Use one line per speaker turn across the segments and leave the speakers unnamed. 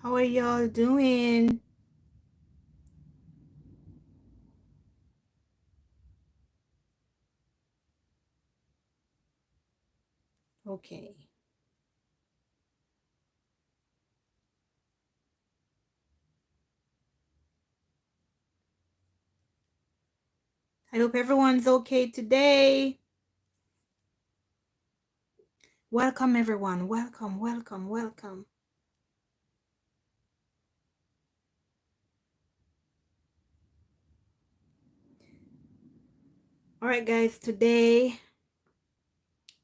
How are y'all doing? Okay. I hope everyone's okay today. Welcome, everyone. Welcome, welcome, welcome. All right, guys. Today,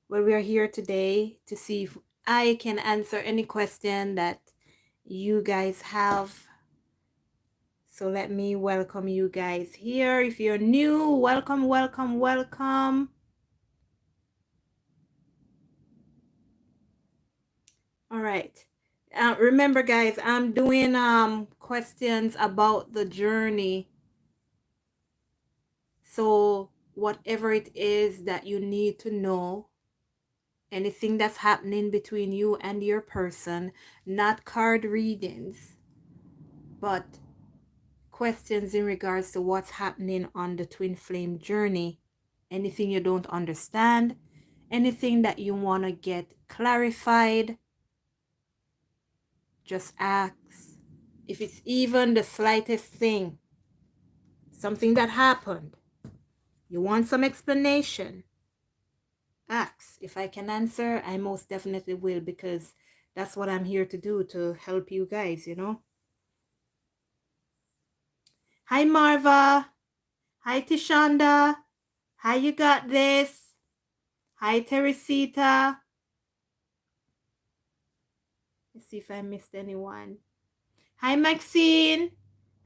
we are here today to see if I can answer any question that you guys have. So let me welcome you guys here. If you're new, welcome, welcome, welcome. All right. Remember, guys, I'm doing questions about the journey. So whatever it is that you need to know, anything that's happening between you and your person, not card readings, but questions in regards to what's happening on the twin flame journey. Anything you don't understand, anything that you want to get clarified, just ask. If it's even the slightest thing, something that happened, you want some explanation, ask. If I can answer, I most definitely will, because that's what I'm here to do, to help you guys, you know. Hi, Marva. Hi, Tishanda. Hi, you got this. Hi, Teresita. Let's see if I missed anyone. Hi, Maxine.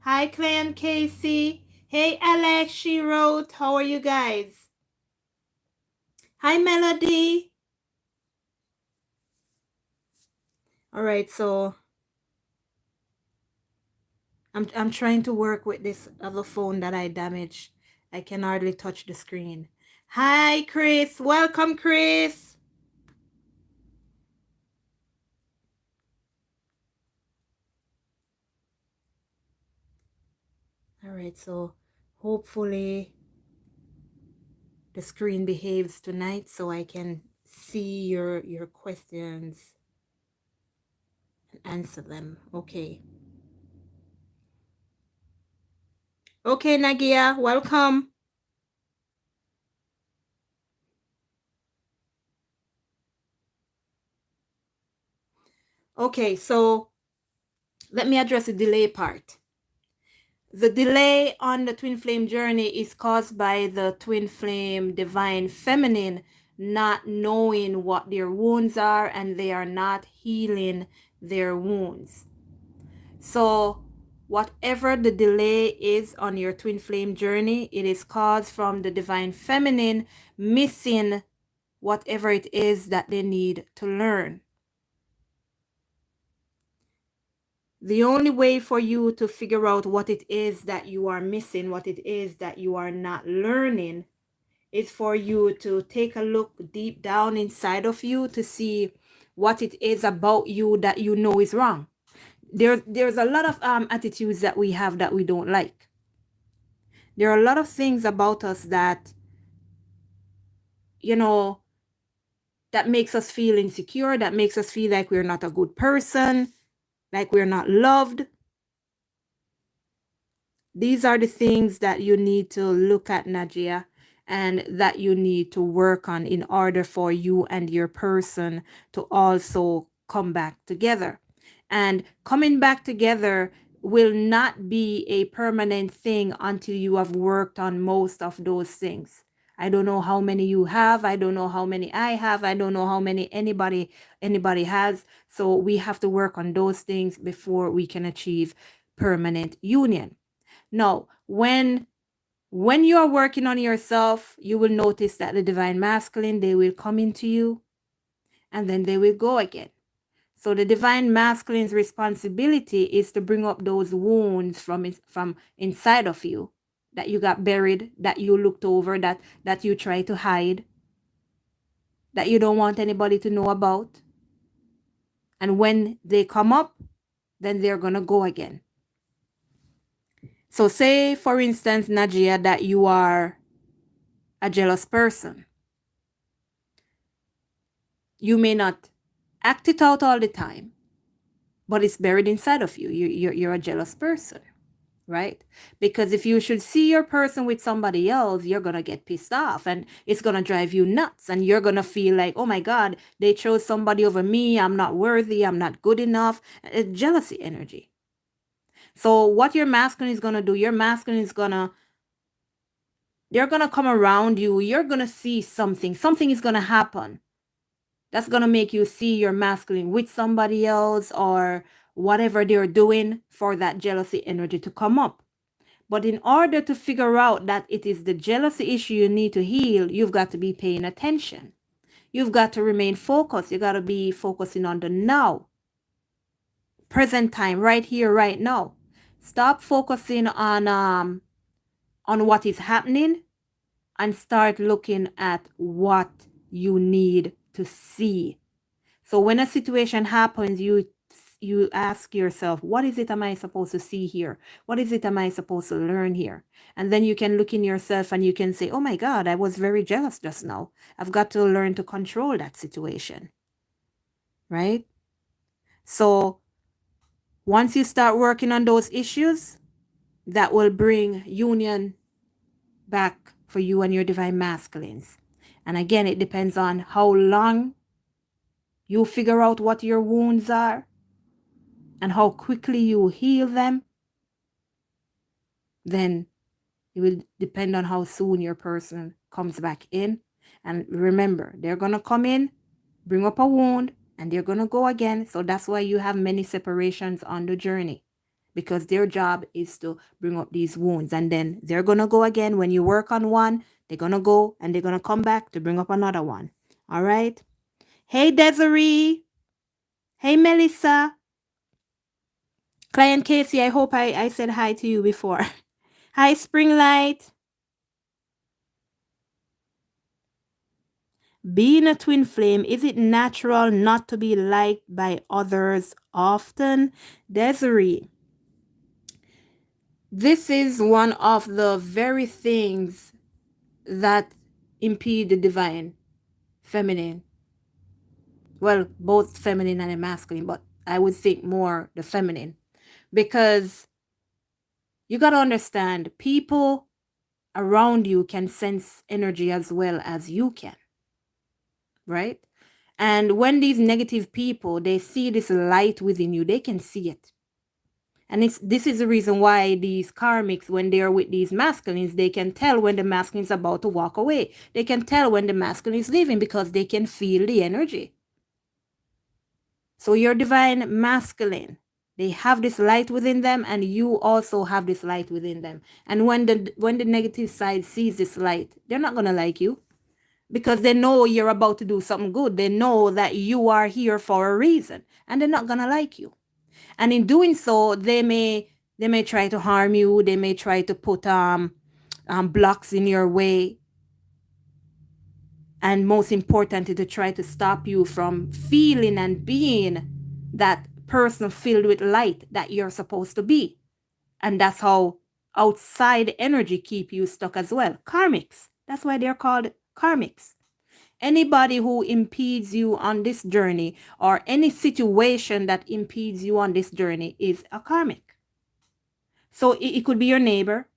Hi, Clay and Casey. Hey, Alex, she wrote. How are you guys? Hi, Melody. All right, so I'm trying to work with this other phone that I damaged. I can hardly touch the screen. Hi, Chris. Welcome, Chris. All right, so hopefully the screen behaves tonight so I can see your questions and answer them. Okay. Okay, Nagia, welcome. Okay, so let me address the delay part. The delay on the twin flame journey is caused by the twin flame divine feminine not knowing what their wounds are, and they are not healing their wounds. So whatever the delay is on your twin flame journey, it is caused from the divine feminine missing whatever it is that they need to learn. The only way for you to figure out what it is that you are missing, what it is that you are not learning, is for you to take a look deep down inside of you to see what it is about you that you know is wrong. There's a lot of attitudes that we have that we don't like. There are a lot of things about us that, you know, that makes us feel insecure, that makes us feel like we're not a good person, like we're not loved. These are the things that you need to look at, Najia, and that you need to work on in order for you and your person to also come back together. And coming back together will not be a permanent thing until you have worked on most of those things. I don't know how many you have. I don't know how many I have. I don't know how many anybody has. So we have to work on those things before we can achieve permanent union. No, when you are working on yourself, you will notice that the divine masculine, they will come into you and then they will go again. So the divine masculine's responsibility is to bring up those wounds from inside of you that you got buried, that you looked over, that you try to hide, that you don't want anybody to know about. And when they come up, then they're going to go again. So say, for instance, Najia, that you are a jealous person. You may not act it out all the time, but it's buried inside of you. You're a jealous person, right? Because if you should see your person with somebody else, you're going to get pissed off and it's going to drive you nuts. And you're going to feel like, oh my God, they chose somebody over me. I'm not worthy. I'm not good enough. It's jealousy energy. So what your masculine is going to do, your masculine is going to, they're going to come around you. You're going to see something. Something is going to happen. That's going to make you see your masculine with somebody else or whatever they're doing for that jealousy energy to come up. But in order to figure out that it is the jealousy issue you need to heal, you've got to be paying attention. You've got to remain focused. You got to be focusing on the now. Present time, right here, right now. Stop focusing on what is happening and start looking at what you need to see. So when a situation happens, you ask yourself, what is it am I supposed to see here? What is it am I supposed to learn here? And then you can look in yourself and you can say, oh my God, I was very jealous just now. I've got to learn to control that situation. Right? So once you start working on those issues, that will bring union back for you and your divine masculines. And again, it depends on how long you figure out what your wounds are and how quickly you heal them. Then it will depend on how soon your person comes back in. And remember, they're going to come in, bring up a wound, and they're going to go again. So that's why you have many separations on the journey, because their job is to bring up these wounds. And then they're going to go again. When you work on one, they're going to go and they're going to come back to bring up another one. All right. Hey, Desiree. Hey, Melissa. Client Casey, I hope I said hi to you before. Hi, Springlight. Being a twin flame, is it natural not to be liked by others often? Desiree, this is one of the very things that impede the divine feminine. Well, both feminine and masculine, but I would think more the feminine. Because you got to understand, people around you can sense energy as well as you can. Right? And when these negative people, they see this light within you, they can see it. And this is the reason why these karmics, when they're with these masculines, they can tell when the masculine is about to walk away. They can tell when the masculine is leaving because they can feel the energy. So your divine masculine, they have this light within them, and you also have this light within them. And when the negative side sees this light, they're not going to like you. Because they know you're about to do something good. They know that you are here for a reason, and they're not gonna like you. And in doing so, they may try to harm you. They may try to put blocks in your way. And most importantly, to try to stop you from feeling and being that person filled with light that you're supposed to be. And that's how outside energy keep you stuck as well. Karmics. That's why they're called karmics. Anybody who impedes you on this journey, or any situation that impedes you on this journey, is a karmic. So it could be your neighbor.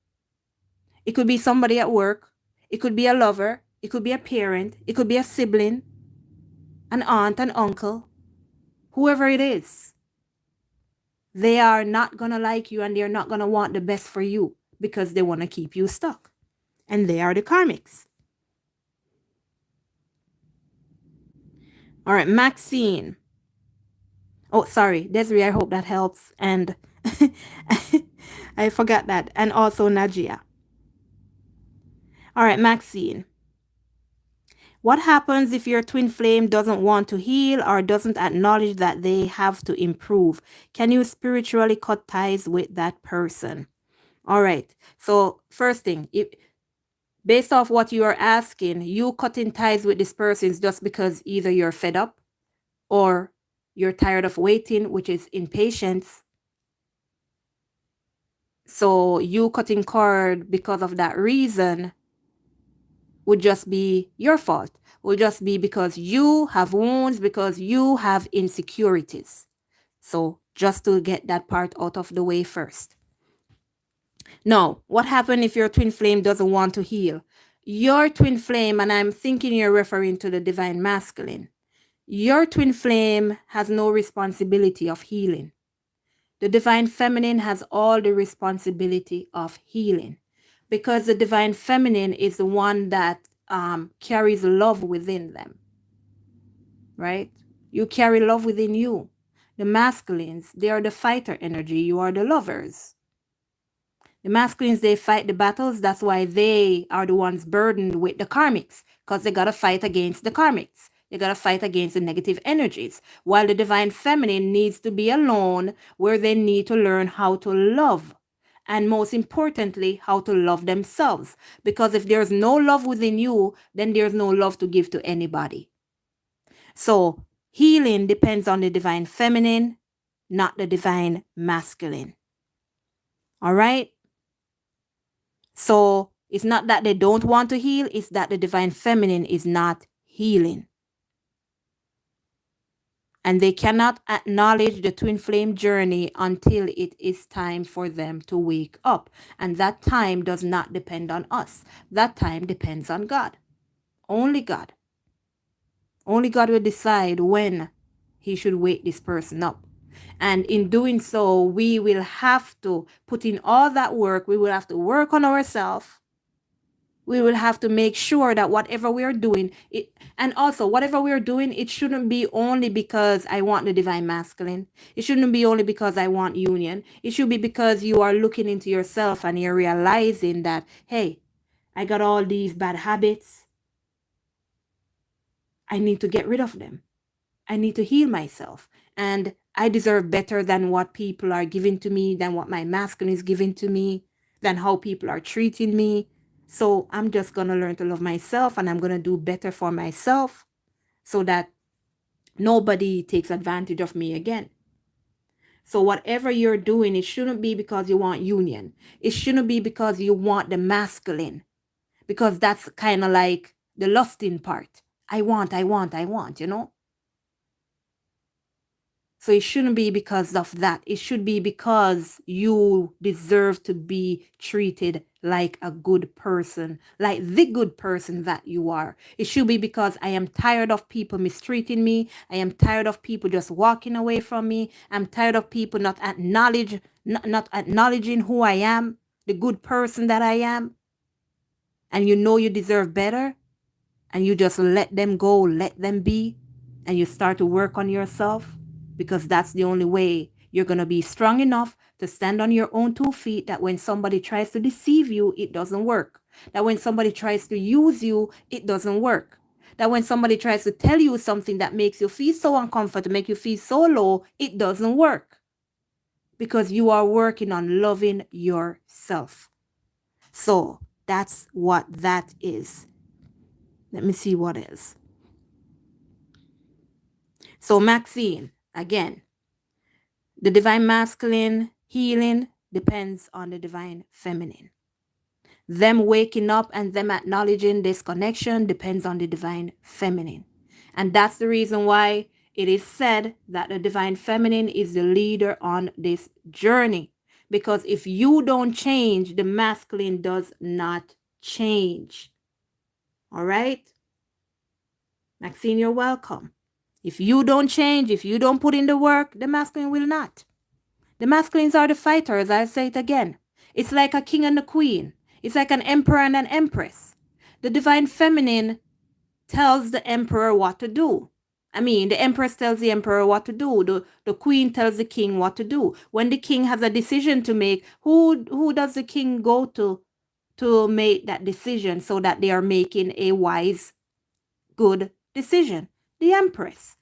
It could be somebody at work. It could be a lover. It could be a parent. It could be a sibling, an aunt, an uncle, whoever it is. They are not going to like you, and they're not going to want the best for you because they want to keep you stuck. And they are the karmics. All right, Maxine. Oh, sorry, Desiree, I hope that helps. And I forgot that. And also Najia. All right, Maxine. What happens if your twin flame doesn't want to heal or doesn't acknowledge that they have to improve? Can you spiritually cut ties with that person? All right. So first thing, based off what you are asking, you cutting ties with this person is just because either you're fed up or you're tired of waiting, which is impatience, So you cutting cord because of that reason would just be your fault. Would just be because you have wounds, because you have insecurities. So just to get that part out of the way first. Now, what happens if your twin flame doesn't want to heal? Your twin flame, and I'm thinking you're referring to the divine masculine, your twin flame has no responsibility of healing. The divine feminine has all the responsibility of healing, because the divine feminine is the one that carries love within them, right? You carry love within you. The masculines, they are the fighter energy. You are the lovers. The masculines, they fight the battles. That's why they are the ones burdened with the karmics, because they got to fight against the karmics. They got to fight against the negative energies. While the divine feminine needs to be alone, where they need to learn how to love. And most importantly, how to love themselves. Because if there's no love within you, then there's no love to give to anybody. So healing depends on the divine feminine, not the divine masculine. All right? So it's not that they don't want to heal, it's that the divine feminine is not healing. And they cannot acknowledge the twin flame journey until it is time for them to wake up. And that time does not depend on us. That time depends on God. Only God. Only God will decide when he should wake this person up. And in doing so, we will have to put in all that work. We will have to work on ourselves. We will have to make sure that whatever we are doing, and also whatever we are doing, it shouldn't be only because I want the divine masculine. It shouldn't be only because I want union. It should be because you are looking into yourself and you're realizing that, hey, I got all these bad habits. I need to get rid of them. I need to heal myself. And I deserve better than what people are giving to me, than what my masculine is giving to me, than how people are treating me. So I'm just going to learn to love myself, and I'm going to do better for myself so that nobody takes advantage of me again. So whatever you're doing, it shouldn't be because you want union. It shouldn't be because you want the masculine, because that's kind of like the lusting part. I want, you know? So it shouldn't be because of that. It should be because you deserve to be treated like a good person, like the good person that you are. It should be because I am tired of people mistreating me. I am tired of people just walking away from me. I'm tired of people not acknowledging who I am, the good person that I am. And you know you deserve better, and you just let them go, let them be, and you start to work on yourself, because that's the only way you're going to be strong enough to stand on your own 2 feet, that when somebody tries to deceive you, it doesn't work. That when somebody tries to use you, it doesn't work. That when somebody tries to tell you something that makes you feel so uncomfortable, make you feel so low, it doesn't work. Because you are working on loving yourself. So that's what that is. Let me see what is. So Maxine, again, the divine masculine healing depends on the divine feminine. Them waking up and them acknowledging this connection depends on the divine feminine. And that's the reason why it is said that the divine feminine is the leader on this journey. Because if you don't change, the masculine does not change. All right? Maxine, you're welcome. If you don't change, if you don't put in the work, the masculine will not. The masculines are the fighters, I'll say it again. It's like a king and a queen. It's like an emperor and an empress. The divine feminine tells the emperor what to do. I mean, the empress tells the emperor what to do. The queen tells the king what to do. When the king has a decision to make, who does the king go to make that decision so that they are making a wise, good decision? The empress.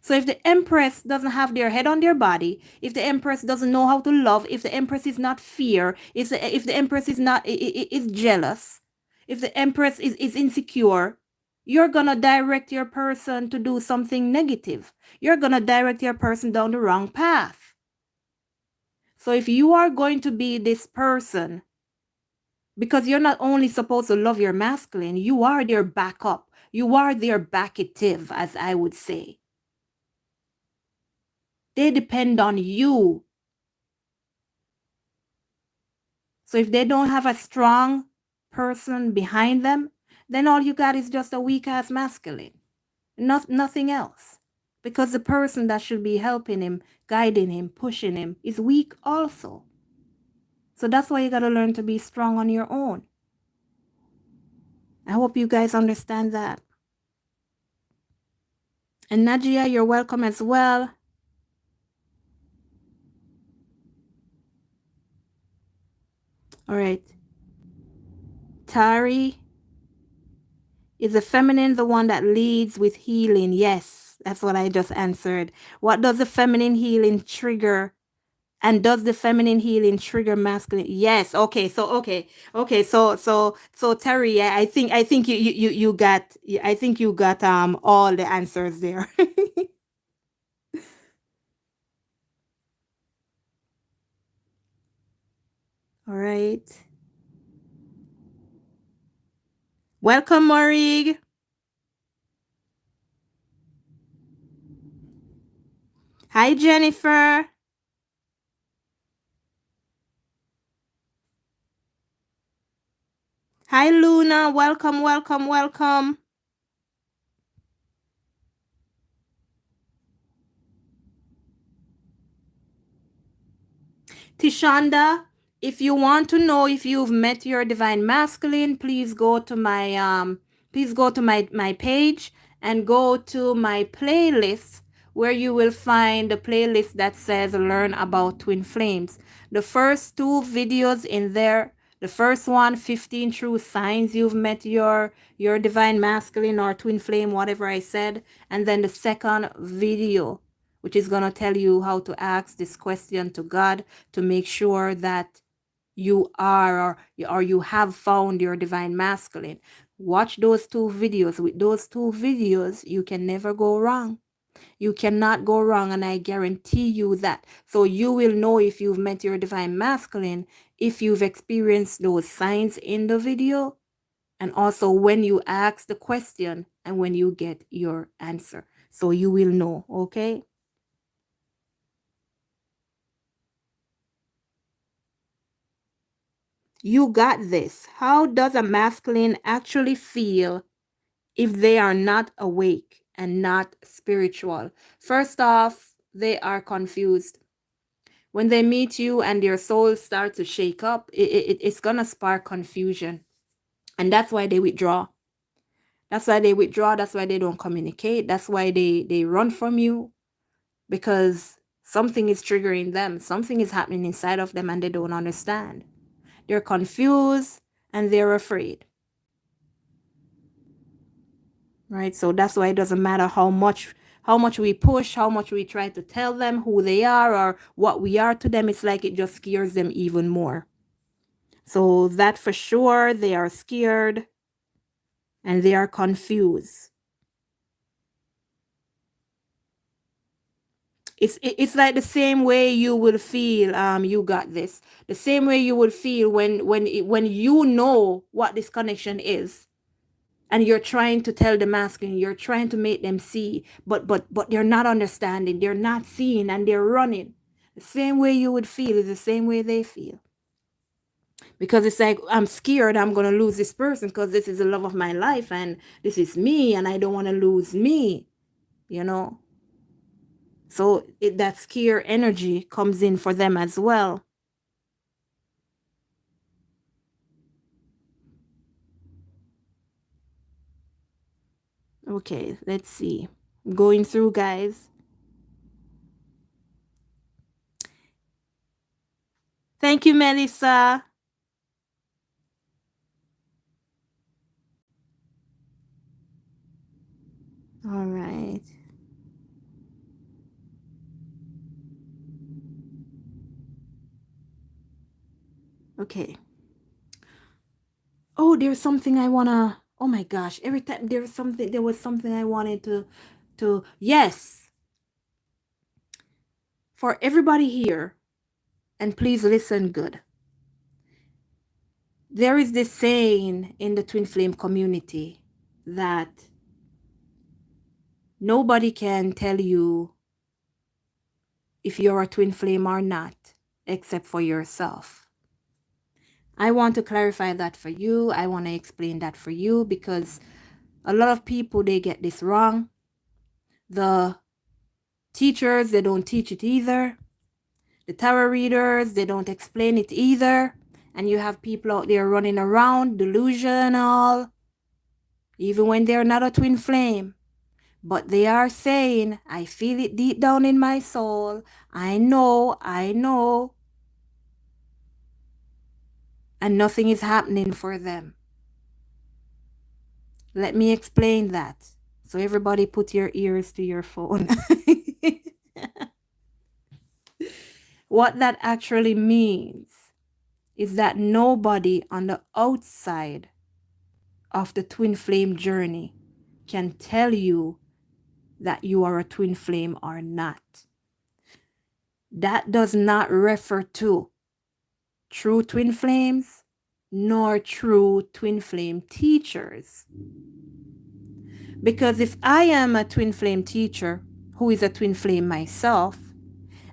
So if the empress doesn't have their head on their body, if the empress doesn't know how to love, if the empress is not fear, if the empress is not is jealous, if the empress is insecure, you're gonna direct your person to do something negative. You're gonna direct your person down the wrong path. So if you are going to be this person, because you're not only supposed to love your masculine, you are their backup. You are their backative, as I would say. They depend on you. So if they don't have a strong person behind them, then all you got is just a weak ass masculine. Nothing else. Because the person that should be helping him, guiding him, pushing him is weak also. So that's why you got to learn to be strong on your own. I hope you guys understand that. And Najia, you're welcome as well. All right. Tari, is the feminine the one that leads with healing? Yes, that's what I just answered. What does the feminine healing trigger? And does the feminine healing trigger masculine? Yes. Okay. So Terry, yeah, I think you got, I think you got all the answers there. All right. Welcome, Morig. Hi, Jennifer. Hi, Luna. Welcome, welcome, welcome. Tishanda, if you want to know if you've met your divine masculine, please go to my page and go to my playlist, where you will find the playlist that says learn about twin flames. The first two videos in there, the first one, 15 true signs you've met your divine masculine or twin flame, whatever I said, and then the second video, which is going to tell you how to ask this question to God to make sure that you are, or you have found your divine masculine. Watch those two videos. With those two videos, you can never go wrong. You cannot go wrong, and I guarantee you that. So you will know if you've met your divine masculine, if you've experienced those signs in the video, and also when you ask the question and when you get your answer. So you will know, okay? You got this. How does a masculine actually feel if they are not awake and not spiritual? First off, they are confused. When they meet you and their souls start to shake up, it's going to spark confusion. And that's why they withdraw. That's why they withdraw. That's why they don't communicate. That's why they run from you, because something is triggering them. Something is happening inside of them and they don't understand. They're confused and they're afraid. Right? So that's why it doesn't matter how much we push, how much we try to tell them who they are or what we are to them. It's like it just scares them even more. So that for sure, they are scared and they are confused. It's like the same way you will feel, you got this, the same way you would feel when you know what this connection is, and you're trying to tell the masculine, you're trying to make them see, but they're not understanding, they're not seeing, and they're running. The same way you would feel is the same way they feel, because it's like, I'm scared I'm going to lose this person because this is the love of my life and this is me and I don't want to lose me, you know. So that scare energy comes in for them as well. Okay, let's see. Going through, guys. Thank you, Melissa. All right. Okay. Oh, there's something I wanna. Oh my gosh! Every time there was something I wanted yes. For everybody here, And please listen good. There is this saying in the twin flame community that nobody can tell you if you're a twin flame or not, except for yourself. I want to clarify that for you. I want to explain that for you because a lot of people, they get this wrong. The teachers, they don't teach it either. The tarot readers, they don't explain it either. And you have people out there running around delusional, even when they're not a twin flame. But they are saying, I feel it deep down in my soul. I know. And nothing is happening for them. Let me explain that. So everybody put your ears to your phone. What that actually means is that nobody on the outside of the twin flame journey can tell you that you are a twin flame or not. That does not refer to true twin flames nor true twin flame teachers. Because if I am a twin flame teacher who is a twin flame myself,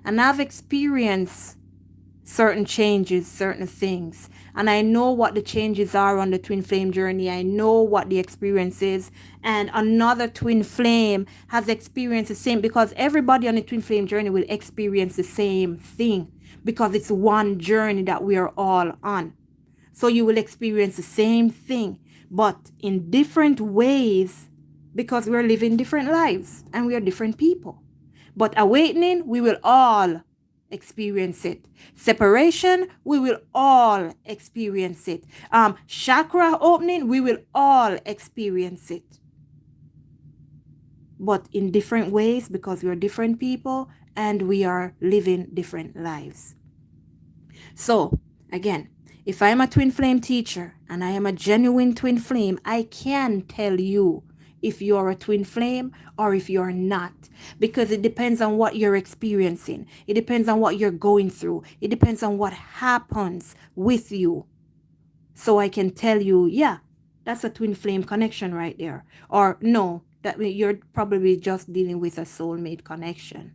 and I've experienced certain changes, certain things, and I know what the changes are on the twin flame journey, I know what the experience is, and another twin flame has experienced the same, because everybody on the twin flame journey will experience the same thing, because it's one journey that we are all on. So you will experience the same thing, but in different ways, because we're living different lives and we are different people. But awakening, we will all experience it. Separation, we will all experience it. Chakra opening, we will all experience it. But in different ways, because we are different people and we are living different lives. So, again, if I am a twin flame teacher and I am a genuine twin flame, I can tell you if you're a twin flame or if you're not, because it depends on what you're experiencing. It depends on what you're going through. It depends on what happens with you. So I can tell you, yeah, that's a twin flame connection right there. Or no, that you're probably just dealing with a soulmate connection.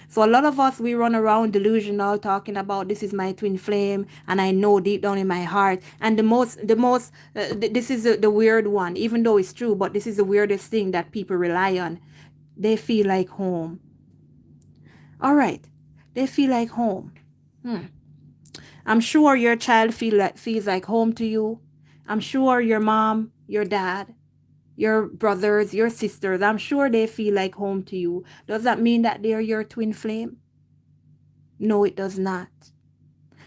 So a lot of us, we run around delusional talking about this is my twin flame and I know deep down in my heart. And this is the weird one, even though it's true, but this is the weirdest thing that people rely on. They feel like home. All right. They feel like home. I'm sure your child feels like home to you. I'm sure your mom, your dad, your brothers, your sisters, I'm sure they feel like home to you. Does that mean that they're your twin flame? No, it does not.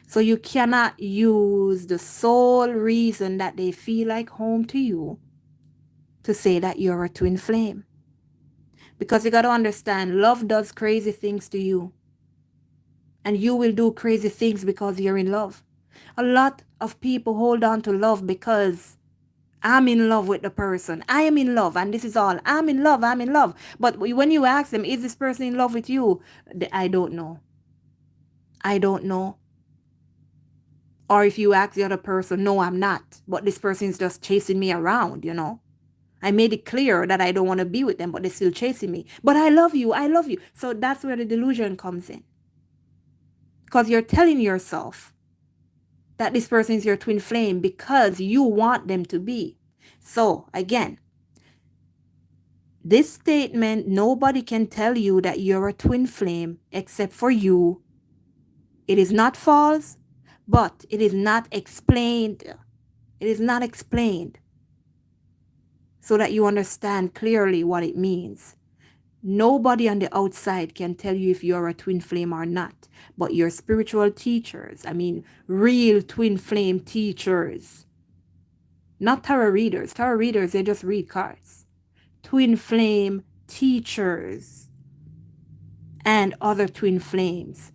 So you cannot use the sole reason that they feel like home to you to say that you're a twin flame. Because you got to understand, love does crazy things to you. And you will do crazy things because you're in love. A lot of people hold on to love because I'm in love with the person. I am in love, and this is all. I'm in love. But when you ask them, is this person in love with you? I don't know. Or if you ask the other person, no, I'm not. But this person is just chasing me around, I made it clear that I don't want to be with them, but they're still chasing me. But I love you. So that's where the delusion comes in. Because you're telling yourself that this person is your twin flame because you want them to be. So again, this statement, nobody can tell you that you're a twin flame except for you. It is not false, but it is not explained. It is not explained so that you understand clearly what it means. Nobody on the outside can tell you if you're a twin flame or not, but your spiritual teachers, real twin flame teachers, not tarot readers. Tarot readers, they just read cards. Twin flame teachers and other twin flames.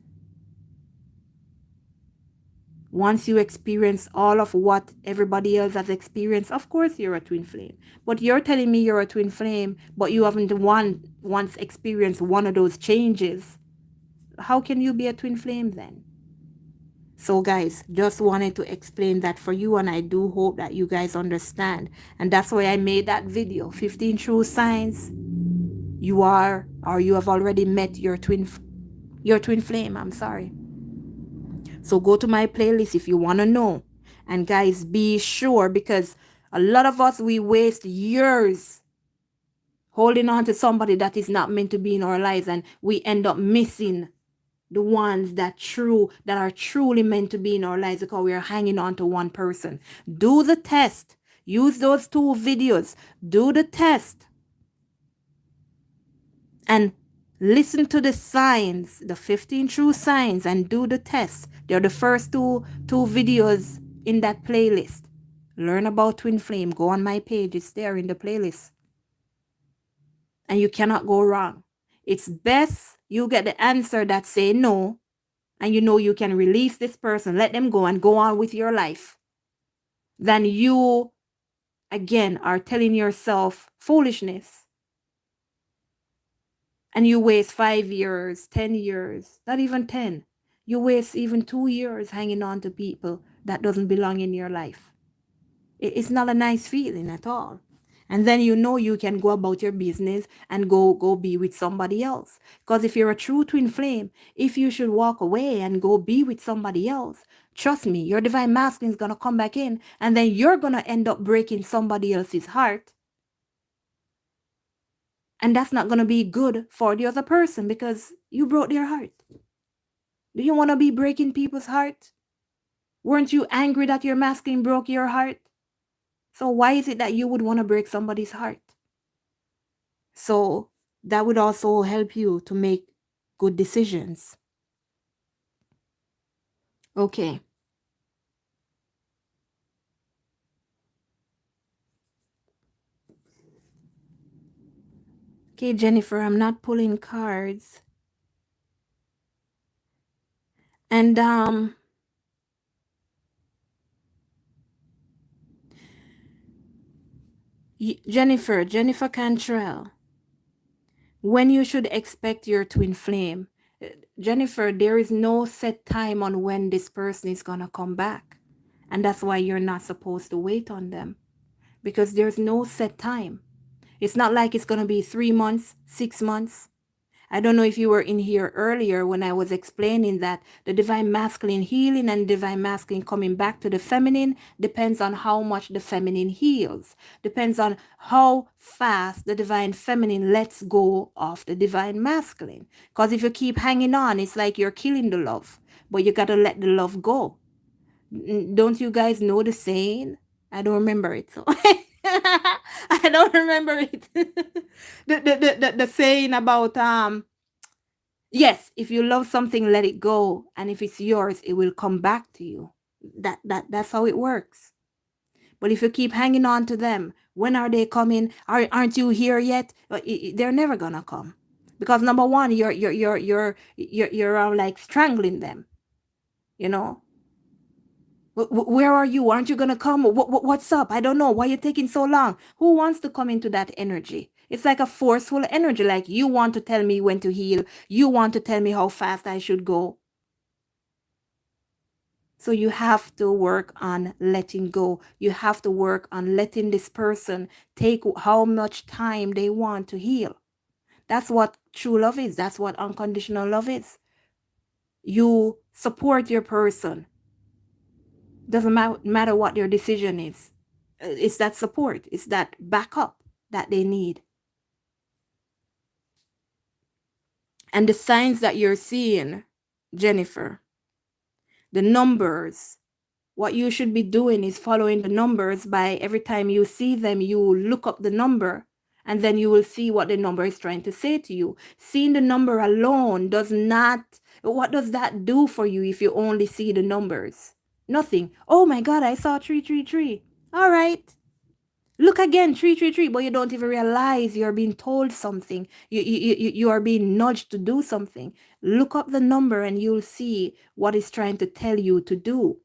Once you experience all of what everybody else has experienced, of course you're a twin flame. But you're telling me you're a twin flame, but you haven't once experienced one of those changes. How can you be a twin flame then? So guys, just wanted to explain that for you, and I do hope that you guys understand. And that's why I made that video, 15 true signs you are, or you have already met your twin flame. I'm sorry. So go to my playlist if you want to know. And guys, be sure, because a lot of us, we waste years holding on to somebody that is not meant to be in our lives, and we end up missing the ones that are truly meant to be in our lives because we are hanging on to one person. Do the test. Use those 2 videos. Do the test and listen to the signs, the 15 true signs, and do the test. They're the first two videos in that playlist. Learn about twin flame. Go on my page. It's there in the playlist. And you cannot go wrong. It's best you get the answer that say no, and you know you can release this person, let them go and go on with your life, than you again are telling yourself foolishness, and you waste 5 years, 10 years, not even 10. You waste even 2 years hanging on to people that doesn't belong in your life. It's not a nice feeling at all. And then you know you can go about your business and go be with somebody else. Because if you're a true twin flame, if you should walk away and go be with somebody else, trust me, your divine masculine is going to come back in, and then you're going to end up breaking somebody else's heart. And that's not going to be good for the other person because you broke their heart. Do you want to be breaking people's heart? Weren't you angry that your masculine broke your heart? So why is it that you would want to break somebody's heart? So that would also help you to make good decisions. Okay. Okay, Jennifer, I'm not pulling cards. And Jennifer Cantrell, when you should expect your twin flame. Jennifer, there is no set time on when this person is going to come back. And that's why you're not supposed to wait on them, because there's no set time. It's not like it's going to be 3 months, 6 months. I don't know if you were in here earlier when I was explaining that the divine masculine healing and divine masculine coming back to the feminine depends on how much the feminine heals. Depends on how fast the divine feminine lets go of the divine masculine. Because if you keep hanging on, it's like you're killing the love. But you got to let the love go. Don't you guys know the saying? I don't remember it. So I don't remember it. The saying about yes, if you love something, let it go, and if it's yours, it will come back to you. That's how it works. But if you keep hanging on to them, when are they coming? Aren't you here yet? They're never gonna come, because number one, you're like strangling them. You know, where are you? Aren't you gonna come? What's up? I don't know. Why are you taking so long? Who wants to come into that energy? It's like a forceful energy. Like, you want to tell me when to heal. You want to tell me how fast I should go. So you have to work on letting go. You have to work on letting this person take how much time they want to heal. That's what true love is. That's what unconditional love is. You support your person. Doesn't matter what their decision is. It's that support. It's that backup that they need. And the signs that you're seeing, Jennifer, the numbers, what you should be doing is following the numbers. By every time you see them, you look up the number, and then you will see what the number is trying to say to you. Seeing the number alone does not, what does that do for you if you only see the numbers? Nothing. Oh my God, I saw 333. All right. Look again, 333, but you don't even realize you're being told something. You are being nudged to do something. Look up the number and you'll see what it's trying to tell you to do.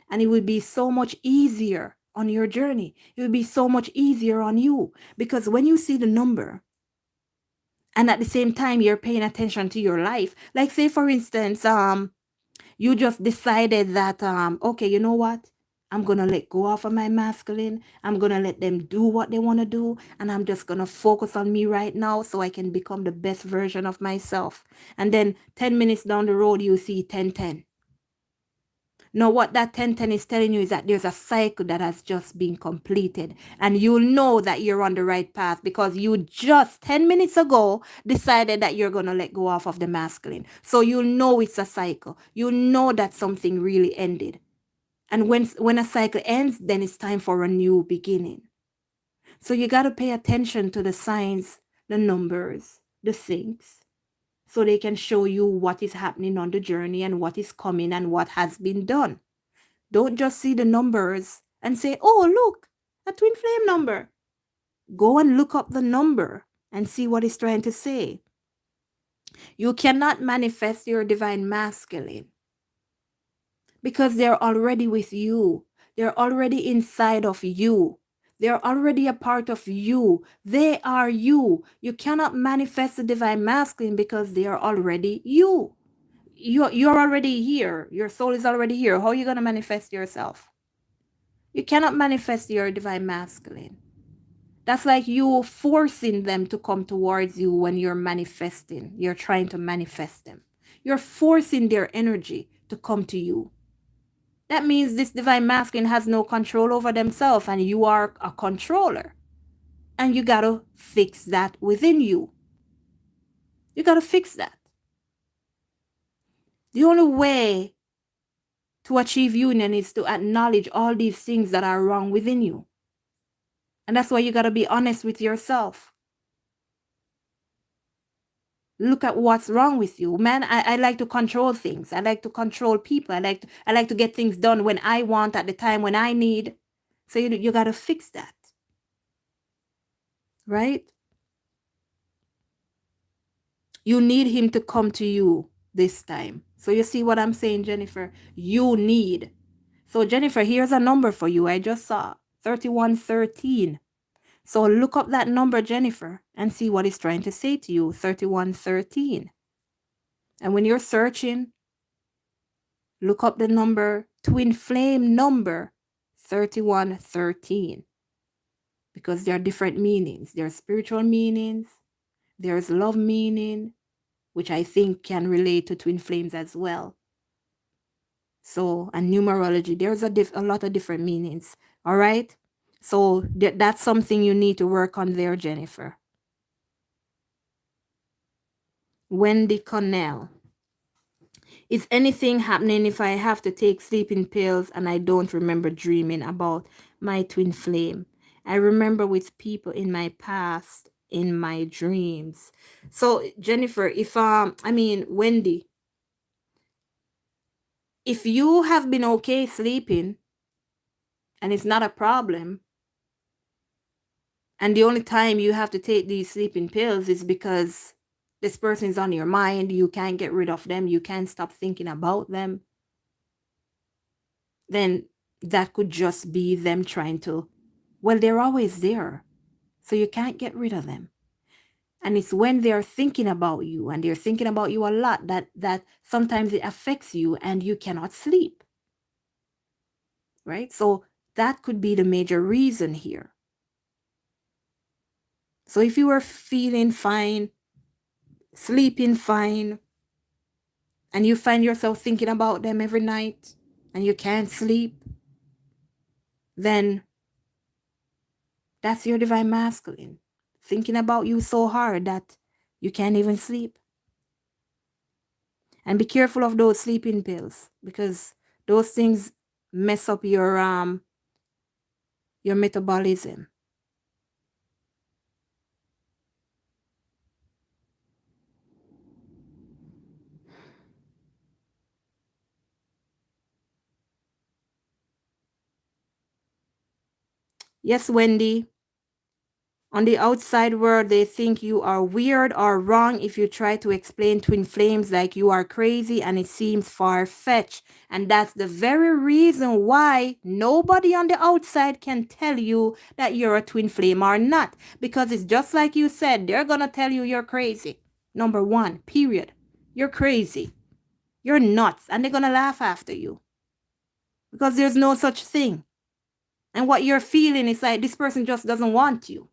And it will be so much easier on your journey. It will be so much easier on you, because when you see the number and at the same time you're paying attention to your life, like say for instance, You just decided that, okay, you know what? I'm going to let go of my masculine. I'm going to let them do what they want to do. And I'm just going to focus on me right now so I can become the best version of myself. And then 10 minutes down the road, you see 10-10. Now, what that 10-10 is telling you is that there's a cycle that has just been completed. And you'll know that you're on the right path because you just 10 minutes ago decided that you're going to let go of the masculine. So you'll know it's a cycle. You know that something really ended. And when a cycle ends, then it's time for a new beginning. So you got to pay attention to the signs, the numbers, the things, so they can show you what is happening on the journey and what is coming and what has been done. Don't just see the numbers and say, oh, look, a twin flame number. Go and look up the number and see what it's trying to say. You cannot manifest your divine masculine because they're already with you. They're already inside of you. They're already a part of you. They are you. You cannot manifest the divine masculine because they are already you. You're already here. Your soul is already here. How are you going to manifest yourself? You cannot manifest your divine masculine. That's like you forcing them to come towards you when you're manifesting. You're trying to manifest them. You're forcing their energy to come to you. That means this divine masculine has no control over themselves and you are a controller. And you got to fix that within you. You got to fix that. The only way to achieve union is to acknowledge all these things that are wrong within you. And that's why you got to be honest with yourself. Look at what's wrong with you. Man, I like to control things. I like to control people. I like to get things done when I want at the time when I need. So you got to fix that. Right? You need him to come to you this time. So you see what I'm saying, Jennifer? You need. So Jennifer, here's a number for you. I just saw 3113. So look up that number, Jennifer, and see what it's trying to say to you, 3113. And when you're searching, look up the number, twin flame number 3113. Because there are different meanings. There are spiritual meanings. There's love meaning, which I think can relate to twin flames as well. So, and numerology, there's a lot of different meanings. All right? So that's something you need to work on there, Jennifer. Wendy Connell. Is anything happening if I have to take sleeping pills and I don't remember dreaming about my twin flame? I remember with people in my past, in my dreams. So Jennifer, Wendy, if you have been okay sleeping and it's not a problem, and the only time you have to take these sleeping pills is because this person is on your mind, you can't get rid of them, you can't stop thinking about them, then that could just be them trying to, well, they're always there, so you can't get rid of them. And it's when they're thinking about you and they're thinking about you a lot that sometimes it affects you and you cannot sleep, right? So that could be the major reason here. So if you were feeling fine, sleeping fine, and you find yourself thinking about them every night and you can't sleep, then that's your divine masculine thinking about you so hard that you can't even sleep. And be careful of those sleeping pills because those things mess up your metabolism. Yes, Wendy. On the outside world, they think you are weird or wrong if you try to explain twin flames like you are crazy and it seems far-fetched. And that's the very reason why nobody on the outside can tell you that you're a twin flame or not. Because it's just like you said, they're going to tell you you're crazy. Number one, period. You're crazy. You're nuts. And they're going to laugh after you because there's no such thing. And what you're feeling is like this person just doesn't want you.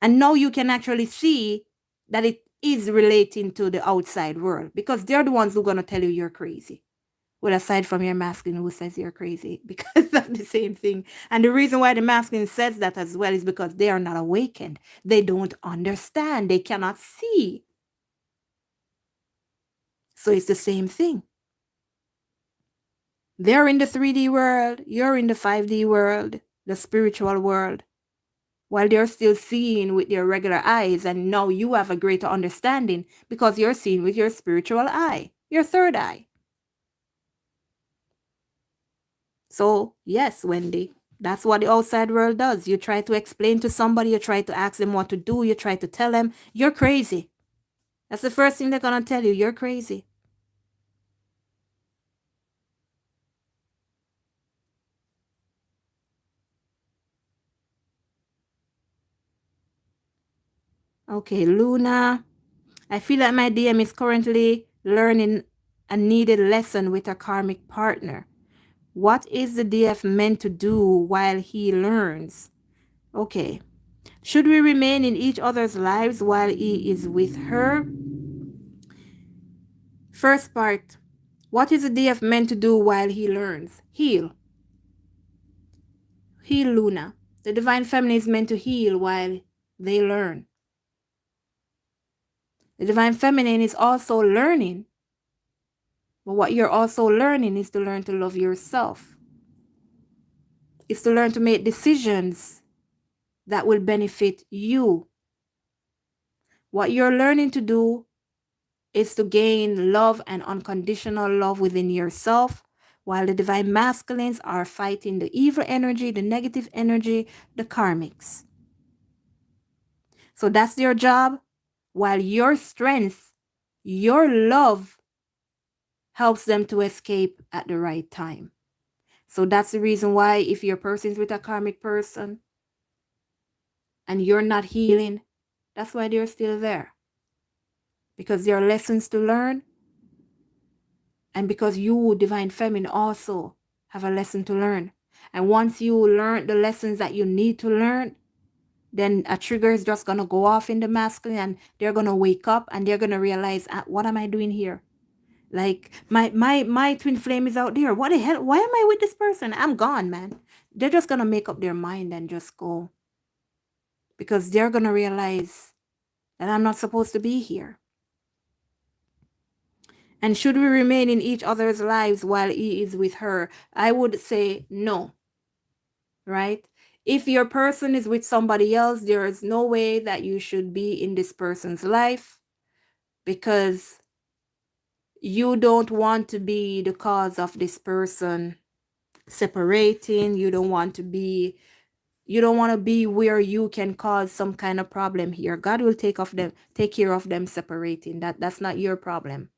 And now you can actually see that it is relating to the outside world because they're the ones who are going to tell you you're crazy. Well, aside from your masculine who says you're crazy, because that's the same thing. And the reason why the masculine says that as well is because they are not awakened. They don't understand. They cannot see. So it's the same thing. They're in the 3D world. You're in the 5D world, the spiritual world. While they're still seeing with their regular eyes, and now you have a greater understanding because you're seeing with your spiritual eye, your third eye. So, yes, Wendy, that's what the outside world does. You try to explain to somebody, you try to ask them what to do, you try to tell them, you're crazy. That's the first thing they're going to tell you, you're crazy. Okay, Luna, I feel that my DM is currently learning a needed lesson with a karmic partner. What is the DF meant to do while he learns? Okay. Should we remain in each other's lives while he is with her? First part. What is the DF meant to do while he learns? Heal. Heal, Luna. The divine feminine is meant to heal while they learn. The divine feminine is also learning. But what you're also learning is to learn to love yourself. It's to learn to make decisions that will benefit you. What you're learning to do is to gain love and unconditional love within yourself, while the divine masculines are fighting the evil energy, the negative energy, the karmics. So that's their job, while your strength, your love helps them to escape at the right time. So that's the reason why if your person's with a karmic person and you're not healing, that's why they're still there. Because there are lessons to learn, and because you, divine feminine, also have a lesson to learn. And once you learn the lessons that you need to learn, then a trigger is just going to go off in the masculine, and they're going to wake up and they're going to realize, what am I doing here? Like my twin flame is out there. What the hell? Why am I with this person? I'm gone, man. They're just going to make up their mind and just go, because they're going to realize that I'm not supposed to be here. And should we remain in each other's lives while he is with her? I would say no, right? If your person is with somebody else, there is no way that you should be in this person's life, because you don't want to be the cause of this person separating. You don't want to be where you can cause some kind of problem here. God will take care of them separating. That's not your problem.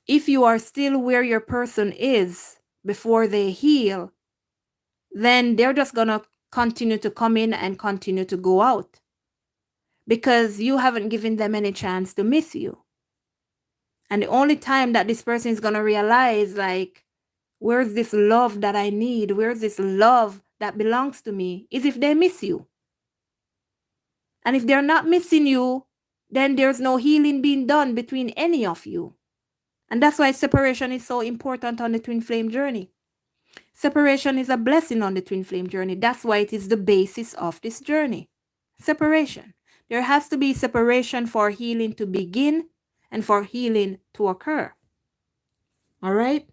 If you are still where your person is before they heal, then they're just going to continue to come in and continue to go out, because you haven't given them any chance to miss you. And the only time that this person is going to realize, like, where's this love that I need? Where's this love that belongs to me? Is if they miss you. And if they're not missing you, then there's no healing being done between any of you. And that's why separation is so important on the twin flame journey. Separation is a blessing on the twin flame journey. That's why it is the basis of this journey. Separation. There has to be separation for healing to begin and for healing to occur. All right?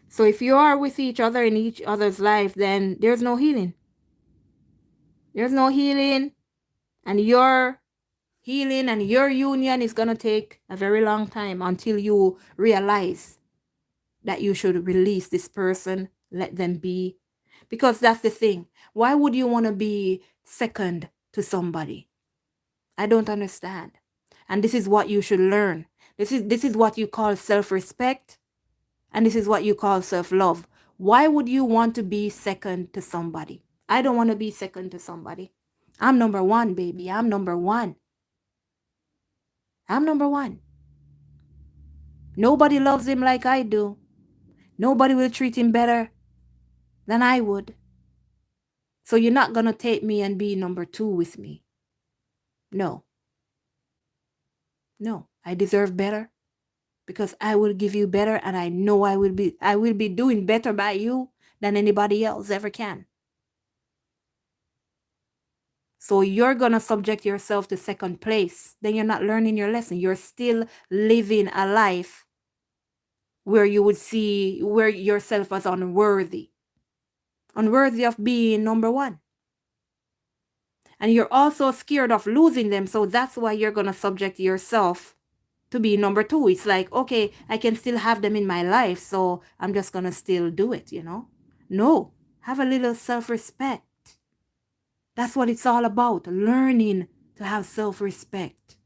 So if you are with each other in each other's life, then there's no healing. There's no healing, and your healing and your union is going to take a very long time until you realize that you should release this person, let them be. Because that's the thing. Why would you want to be second to somebody? I don't understand. And this is what you should learn. This is what you call self-respect, and this is what you call self-love. Why would you want to be second to somebody? I don't want to be second to somebody. I'm number one, baby. I'm number one. I'm number one. Nobody loves him like I do. Nobody will treat him better than I would. So you're not going to take me and be number two with me. No. No. I deserve better because I will give you better, and I know I will be doing better by you than anybody else ever can. So you're going to subject yourself to second place. Then you're not learning your lesson. You're still living a life where you would see where yourself as unworthy of being number one. And you're also scared of losing them. So that's why you're going to subject yourself to be number two. It's like, okay, I can still have them in my life, so I'm just going to still do it, No, have a little self-respect. That's what it's all about, learning to have self-respect.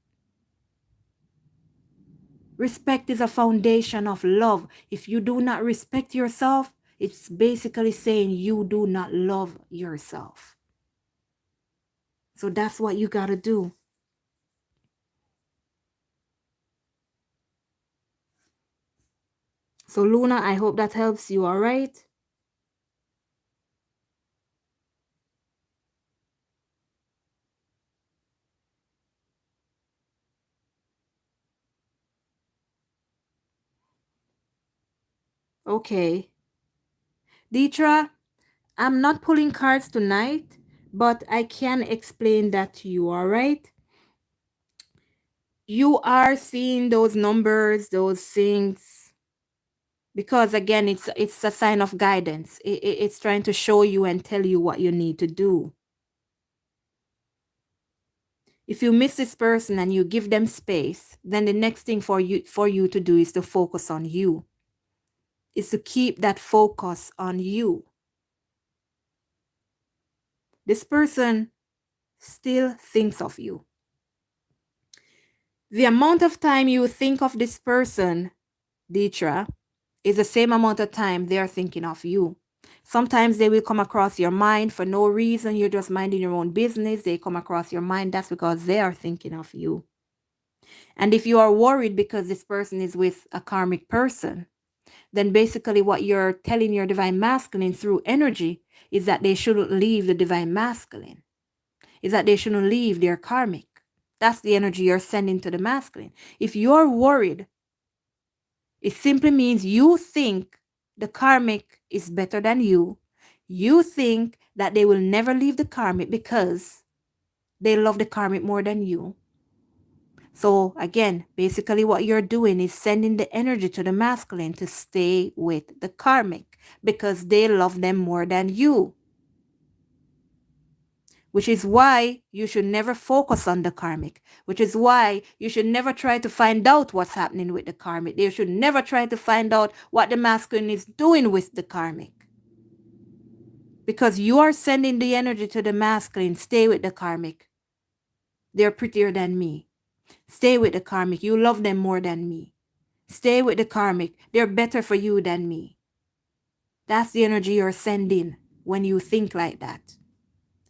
Respect is a foundation of love. If you do not respect yourself, it's basically saying you do not love yourself. So that's what you got to do. So Luna, I hope that helps you, all right? Okay. Deetra, I'm not pulling cards tonight, but I can explain that to you, all right? You are seeing those numbers, those things, because again, it's a sign of guidance. It's trying to show you and tell you what you need to do. If you miss this person and you give them space, then the next thing for you to do is to focus on you. Is to keep that focus on you. This person still thinks of you. The amount of time you think of this person, Deetra, is the same amount of time they're thinking of you. Sometimes they will come across your mind for no reason. You're just minding your own business. They come across your mind. That's because they are thinking of you. And if you are worried because this person is with a karmic person, then basically what you're telling your divine masculine through energy is that they shouldn't leave the divine masculine, is that they shouldn't leave their karmic. That's the energy you're sending to the masculine. If you're worried, it simply means you think the karmic is better than you. You think that they will never leave the karmic because they love the karmic more than you. So again, basically what you're doing is sending the energy to the masculine to stay with the karmic because they love them more than you. Which is why you should never focus on the karmic. Which is why you should never try to find out what's happening with the karmic. You should never try to find out what the masculine is doing with the karmic. Because you are sending the energy to the masculine. Stay with the karmic. They're prettier than me. Stay with the karmic. You love them more than me. Stay with the karmic. They're better for you than me. That's the energy you're sending when you think like that.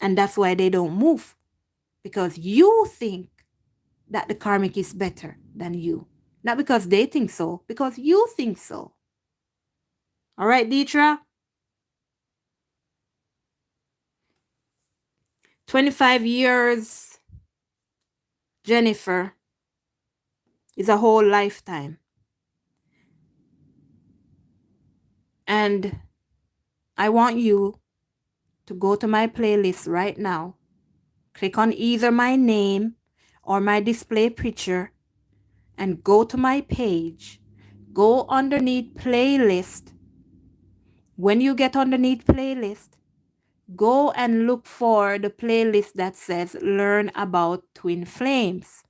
And that's why they don't move. Because you think that the karmic is better than you. Not because they think so, because you think so. All right, Deetra? 25 years, Jennifer, is a whole lifetime. And I want you to go to my playlist right now. Click on either my name or my display picture and go to my page. Go underneath playlist. When you get underneath playlist, go and look for the playlist that says Learn About Twin Flames.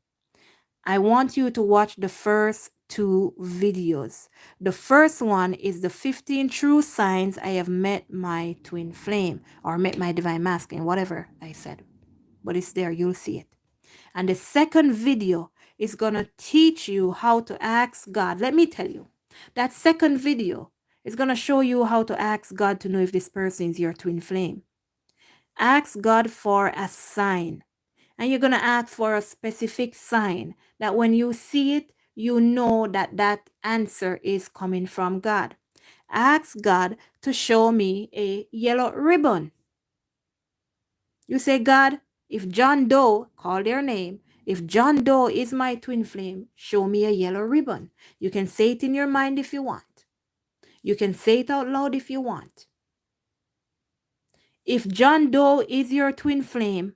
I want you to watch the first 2 videos. The first one is the 15 true signs I have met my twin flame or met my divine masculine, whatever I said. But it's there, you'll see it. And the second video is going to teach you how to ask God. Let me tell you, that second video is going to show you how to ask God to know if this person is your twin flame. Ask God for a sign. And you're going to ask for a specific sign that when you see it, you know that that answer is coming from God. Ask God to show me a yellow ribbon. You say, God, if John Doe, call their name, if John Doe is my twin flame, show me a yellow ribbon. You can say it in your mind if you want. You can say it out loud if you want. If John Doe is your twin flame,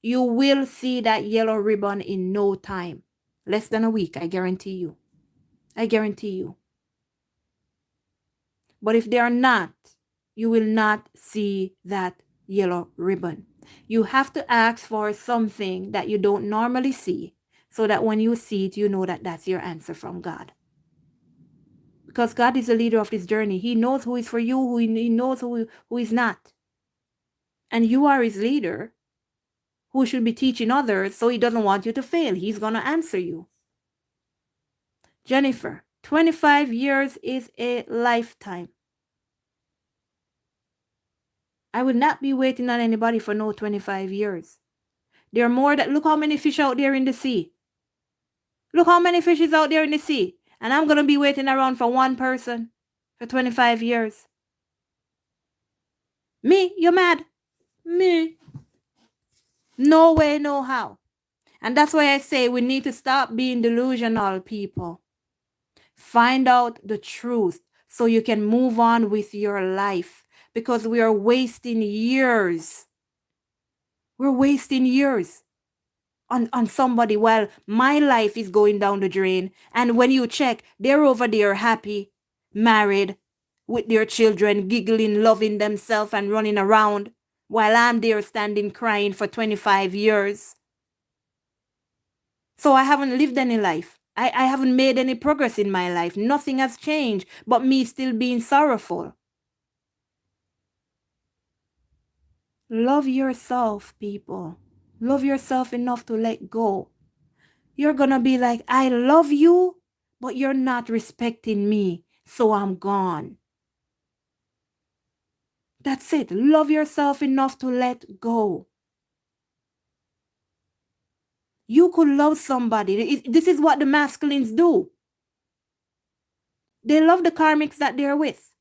you will see that yellow ribbon in no time. Less than a week, I guarantee you. I guarantee you. But if they are not, you will not see that yellow ribbon. You have to ask for something that you don't normally see so that when you see it, you know that that's your answer from God. Because God is the leader of this journey. He knows who is for you, he knows who is not. And you are his leader who should be teaching others, so he doesn't want you to fail. He's going to answer you. Jennifer, 25 years is a lifetime. I would not be waiting on anybody for no 25 years. There are more that, look how many fish out there in the sea. Look how many fish is out there in the sea. And I'm going to be waiting around for one person for 25 years. Me? You mad? Me? No way, no how. And that's why I say we need to stop being delusional, people. Find out the truth so you can move on with your life, because we are wasting years. We're wasting years on somebody while my life is going down the drain. And when you check, they're over there happy, married, with their children, giggling, loving themselves and running around, while I'm there standing crying for 25 years. So I haven't lived any life. I haven't made any progress in my life. Nothing has changed but me still being sorrowful. Love yourself, people. Love yourself enough to let go. You're going to be like, I love you, but you're not respecting me, so I'm gone. That's it. Love yourself enough to let go. You could love somebody. This is what the masculines do. They love the karmics that they're with.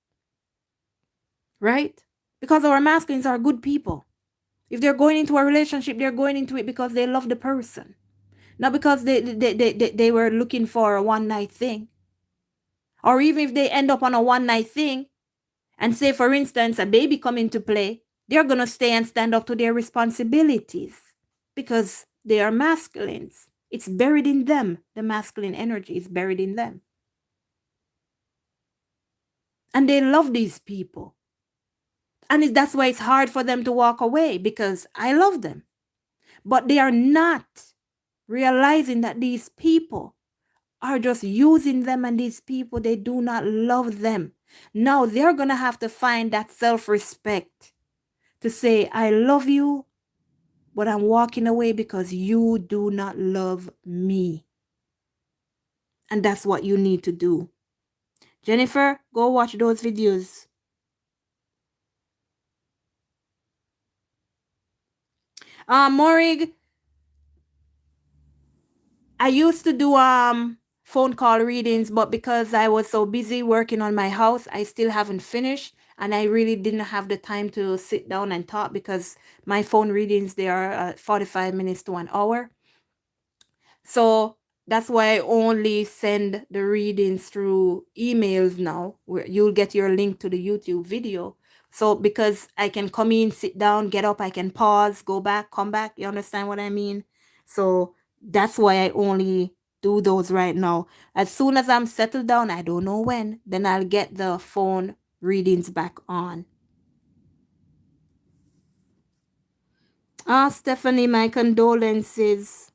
Right? Because our masculines are good people. If they're going into a relationship, they're going into it because they love the person. Not because they were looking for a one-night thing. Or even if they end up on a one-night thing, and say, for instance, a baby come into play, they're going to stay and stand up to their responsibilities because they are masculines. It's buried in them. The masculine energy is buried in them. And they love these people. And that's why it's hard for them to walk away, because I love them. But they are not realizing that these people are just using them, and these people, they do not love them. Now they're going to have to find that self-respect to say, I love you, but I'm walking away because you do not love me. And that's what you need to do. Jennifer, go watch those videos. Morig, I used to do phone call readings, but because I was so busy working on my house, I still haven't finished. And I really didn't have the time to sit down and talk, because my phone readings, they are 45 minutes to an hour. So that's why I only send the readings through emails now, where you'll get your link to the YouTube video. So because I can come in, sit down, get up, I can pause, go back, come back. You understand what I mean? So that's why I only do those right now. As soon as I'm settled down, I don't know when, then I'll get the phone readings back on. Stephanie, my condolences.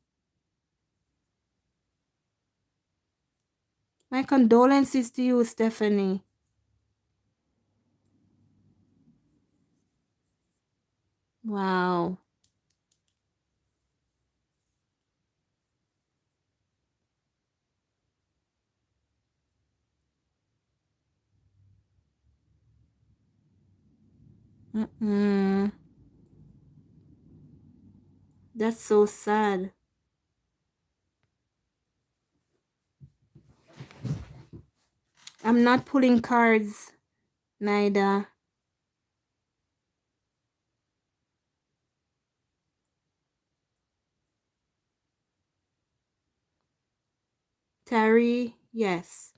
My condolences to you, Stephanie. Wow. That's so sad. I'm not pulling cards, neither. Terry, yes,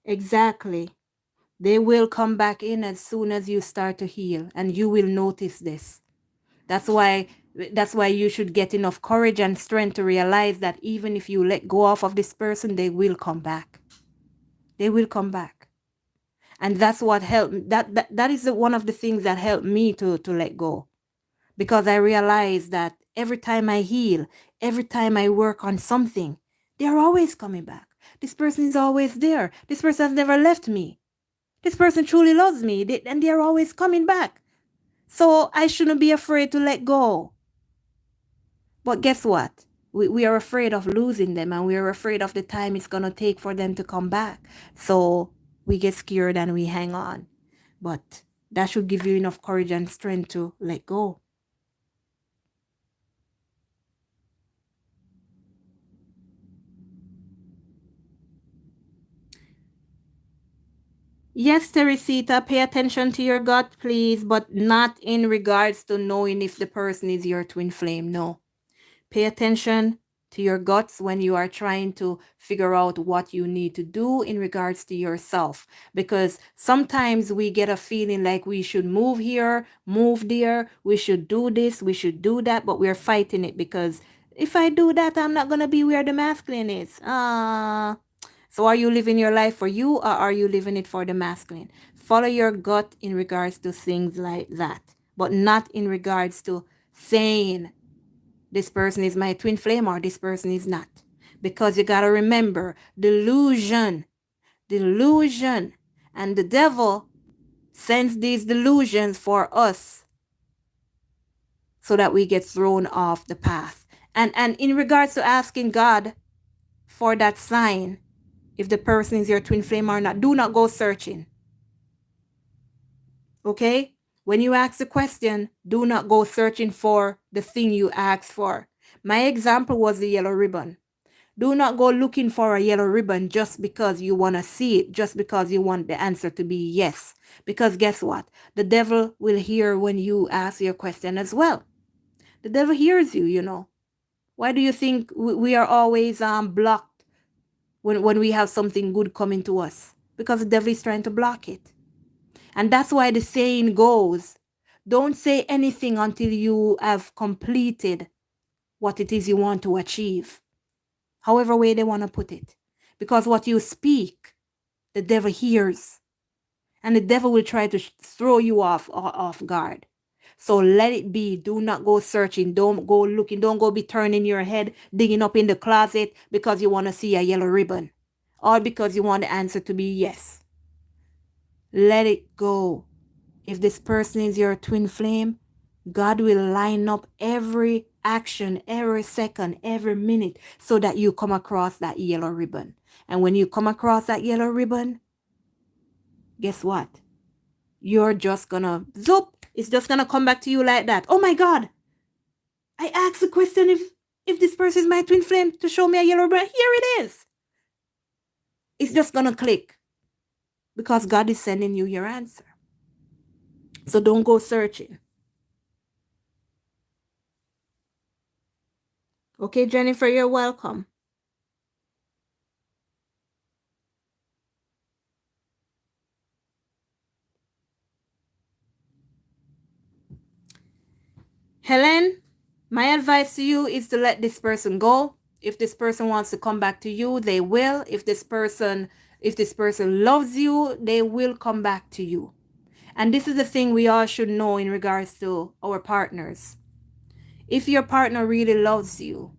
exactly. They will come back in as soon as you start to heal, and you will notice this. That's why that's why you should get enough courage and strength to realize that even if you let go of this person, they will come back. They will come back. And that's what helped that is one of the things that helped me to let go. Because I realize that every time I heal, every time I work on something, they're always coming back. This person is always there. This person has never left me. This person truly loves me, and they're always coming back. So I shouldn't be afraid to let go. But guess what? We are afraid of losing them, and we are afraid of the time it's going to take for them to come back. So we get scared and we hang on. But that should give you enough courage and strength to let go. Yes, Teresita, pay attention to your gut, please, but not in regards to knowing if the person is your twin flame. No. Pay attention to your guts when you are trying to figure out what you need to do in regards to yourself. Because sometimes we get a feeling like we should move here, move there, we should do this, we should do that, but we're fighting it because if I do that, I'm not going to be where the masculine is. So are you living your life for you, or are you living it for the masculine? Follow your gut in regards to things like that, but not in regards to saying this person is my twin flame or this person is not. Because you got to remember, delusion. And the devil sends these delusions for us so that we get thrown off the path. And in regards to asking God for that sign, if the person is your twin flame or not, do not go searching. Okay? When you ask the question, do not go searching for the thing you asked for. My example was the yellow ribbon. Do not go looking for a yellow ribbon just because you want to see it, just because you want the answer to be yes. Because guess what? The devil will hear when you ask your question as well. The devil hears you, you know. Why do you think we are always blocked when we have something good coming to us? Because the devil is trying to block it. And that's why the saying goes, don't say anything until you have completed what it is you want to achieve. However way they want to put it. Because what you speak, the devil hears. And the devil will try to throw you off guard. So let it be. Do not go searching. Don't go looking. Don't go be turning your head, digging up in the closet because you want to see a yellow ribbon. Or because you want the answer to be yes. Let it go. If this person is your twin flame, God will line up every action, every second, every minute so that you come across that yellow ribbon. And when you come across that yellow ribbon, guess what? You're just gonna zoop. It's just gonna come back to you like that. Oh my God. I asked the question if this person is my twin flame to show me a yellow ribbon. Here it is. It's just gonna click because God is sending you your answer. So don't go searching. Okay, Jennifer, you're welcome. Helen, my advice to you is to let this person go. If this person wants to come back to you, they will. If this person loves you, they will come back to you. And this is the thing we all should know in regards to our partners. If your partner really loves you,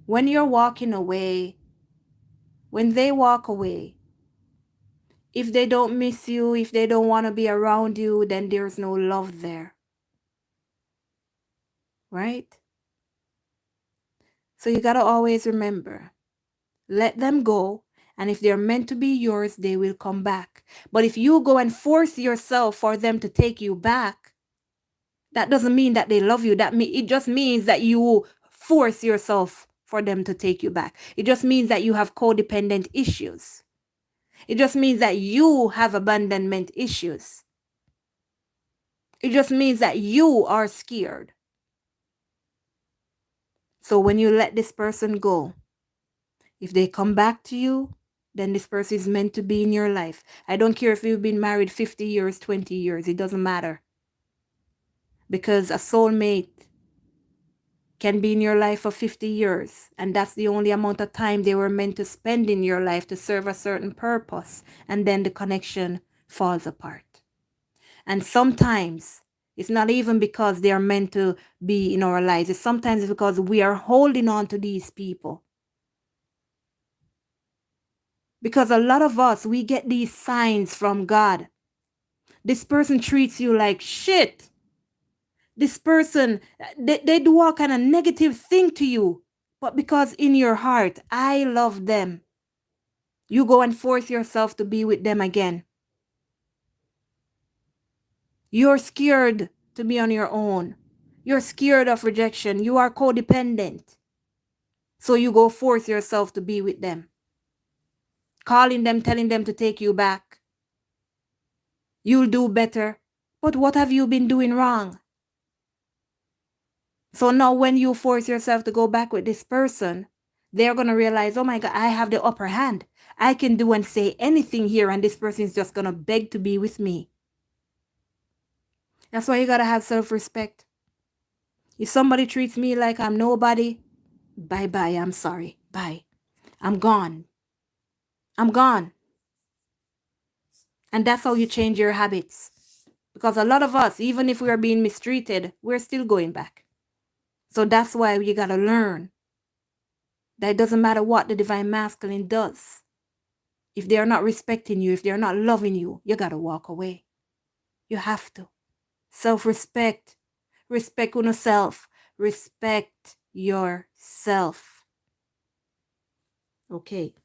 when you're walking away, when they walk away, if they don't miss you, if they don't want to be around you, then there's no love there. Right? So you got to always remember, let them go. And if they're meant to be yours, they will come back. But if you go and force yourself for them to take you back, That doesn't mean that they love you. It just means that you force yourself for them to take you back. It just means that you have codependent issues. It just means that you have abandonment issues. It just means that you are scared. So when you let this person go, if they come back to you, then this person is meant to be in your life. I don't care if you've been married 50 years, 20 years. It doesn't matter. Because a soulmate can be in your life for 50 years. And that's the only amount of time they were meant to spend in your life to serve a certain purpose. And then the connection falls apart. And sometimes it's not even because they are meant to be in our lives. It's sometimes because we are holding on to these people. Because a lot of us, we get these signs from God. This person treats you like shit. This person, they do all kind of negative thing to you. But because in your heart, I love them, you go and force yourself to be with them again. You're scared to be on your own. You're scared of rejection. You are codependent. So you go force yourself to be with them. Calling them, telling them to take you back. You'll do better. But what have you been doing wrong? So now when you force yourself to go back with this person, they're going to realize, oh my God, I have the upper hand. I can do and say anything here, and this person is just going to beg to be with me. That's why you got to have self-respect. If somebody treats me like I'm nobody, bye-bye, I'm sorry. Bye. I'm gone. I'm gone. And that's how you change your habits. Because a lot of us, even if we are being mistreated, we're still going back. So that's why you got to learn that it doesn't matter what the divine masculine does. If they are not respecting you, if they are not loving you, you got to walk away. You have to. Self-respect. Respect yourself. Respect yourself. Okay.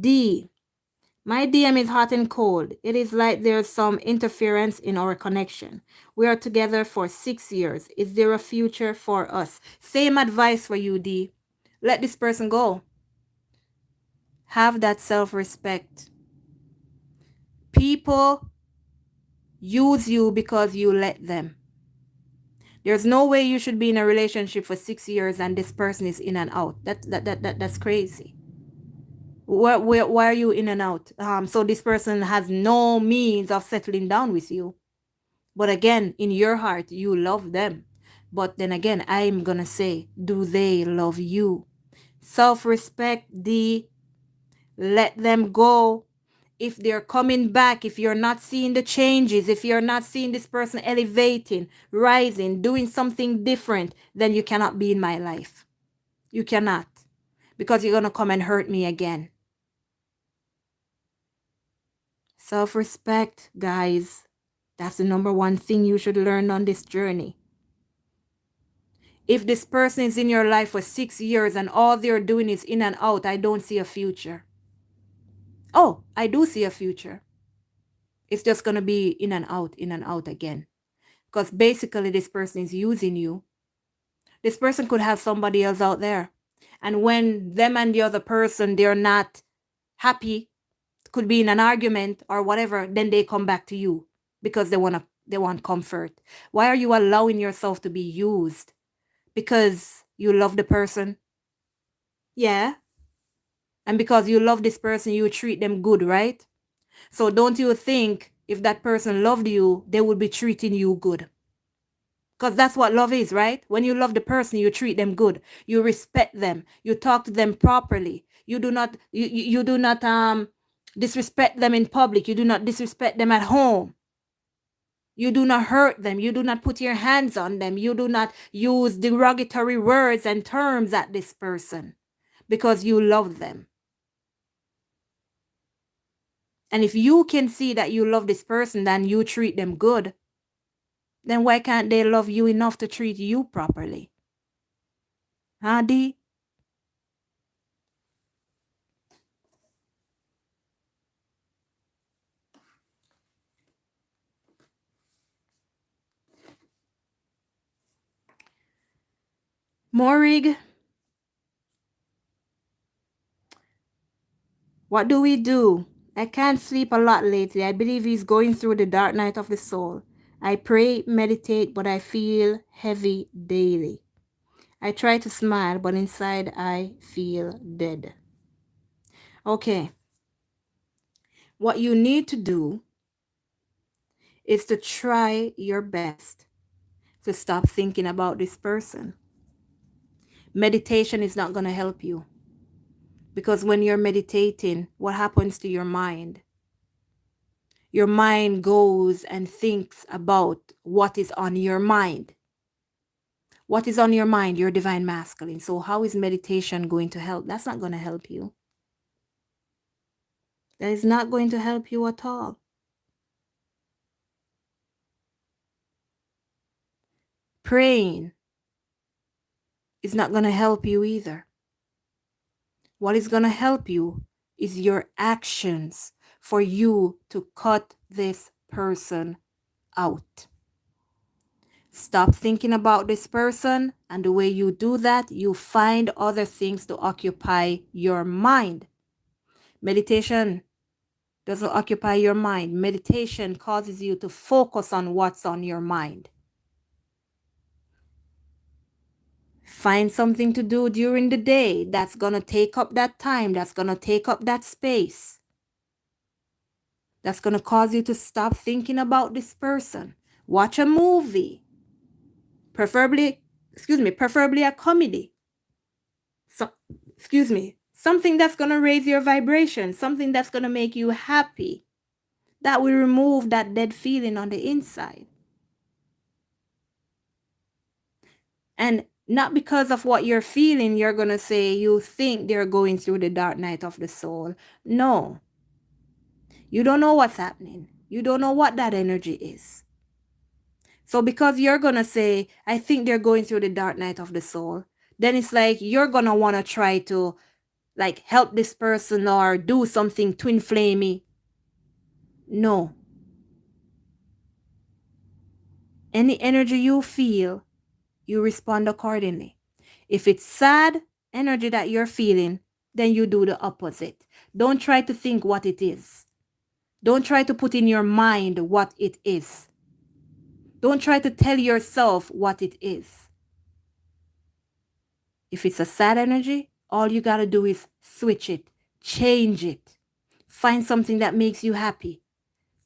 D. My DM is hot and cold. It is like there's some interference in our connection. We are together for 6 years. Is there a future for us? Same advice for you, D. Let this person go. Have that self-respect. People use you because you let them. There's no way you should be in a relationship for 6 years and this person is in and out. That's crazy. Why are you in and out? So this person has no means of settling down with you. But again, in your heart, you love them. But then again, I'm going to say, do they love you? Self-respect, let them go. If they're coming back, if you're not seeing the changes, if you're not seeing this person elevating, rising, doing something different, then you cannot be in my life. You cannot. Because you're going to come and hurt me again. Self-respect, guys. That's the number one thing you should learn on this journey. If this person is in your life for 6 years and all they're doing is in and out, I don't see a future. Oh, I do see a future. It's just going to be in and out again. Because basically this person is using you. This person could have somebody else out there. And when them and the other person, they're not happy, could be in an argument or whatever, then they come back to you because they want comfort. Why are you allowing yourself to be used? Because you love the person? Yeah. And because you love this person, you treat them good, right? So don't you think if that person loved you, they would be treating you good? Because that's what love is, right? When you love the person, you treat them good. You respect them. You talk to them properly. You do not disrespect them in public. You do not disrespect them at home. You do not hurt them. You do not put your hands on them. You do not use derogatory words and terms at this person because you love them. And if you can see that you love this person and you treat them good, then why can't they love you enough to treat you properly? Huh, D? Morig, what do we do? I can't sleep a lot lately. I believe he's going through the dark night of the soul. I pray, meditate, but I feel heavy daily. I try to smile, but inside I feel dead. Okay, what you need to do is to try your best to stop thinking about this person. Meditation is not going to help you because when you're meditating, what happens to your mind? Your mind goes and thinks about what is on your mind. What is on your mind? Your divine masculine. So how is meditation going to help? That's not going to help you. That is not going to help you at all. Praying is not going to help you either. What is going to help you is your actions for you to cut this person out. Stop thinking about this person, and the way you do that, you find other things to occupy your mind. Meditation doesn't occupy your mind. Meditation causes you to focus on what's on your mind. Find something to do during the day that's going to take up that time, that's going to take up that space. That's going to cause you to stop thinking about this person. Watch a movie. Preferably a comedy. So, something that's going to raise your vibration, something that's going to make you happy. That will remove that dead feeling on the inside. And not because of what you're feeling, you're going to say you think they're going through the dark night of the soul. No. You don't know what's happening. You don't know what that energy is. So because you're going to say, I think they're going through the dark night of the soul, then it's like you're going to want to try to like help this person or do something twin flamey. No. Any energy you feel, you respond accordingly. If it's sad energy that you're feeling, then you do the opposite. Don't try to think what it is. Don't try to put in your mind what it is. Don't try to tell yourself what it is. If it's a sad energy, all you got to do is switch it, change it. Find something that makes you happy.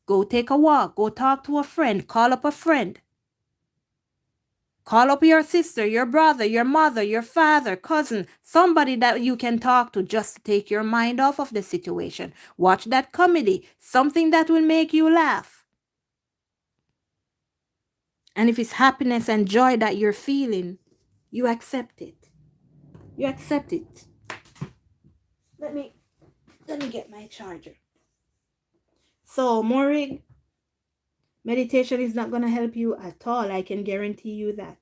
Go take a walk, go talk to a friend, call up a friend. Call up your sister, your brother, your mother, your father, cousin, somebody that you can talk to just to take your mind off of the situation. Watch that comedy, something that will make you laugh. And if it's happiness and joy that you're feeling, you accept it. You accept it. Let me get my charger. So, Morig, meditation is not going to help you at all. I can guarantee you that.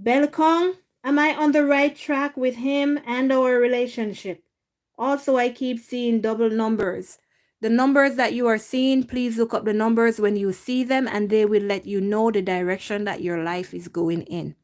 Belcom, am I on the right track with him and our relationship? Also, I keep seeing double numbers. The numbers that you are seeing, please look up the numbers when you see them, and they will let you know the direction that your life is going in.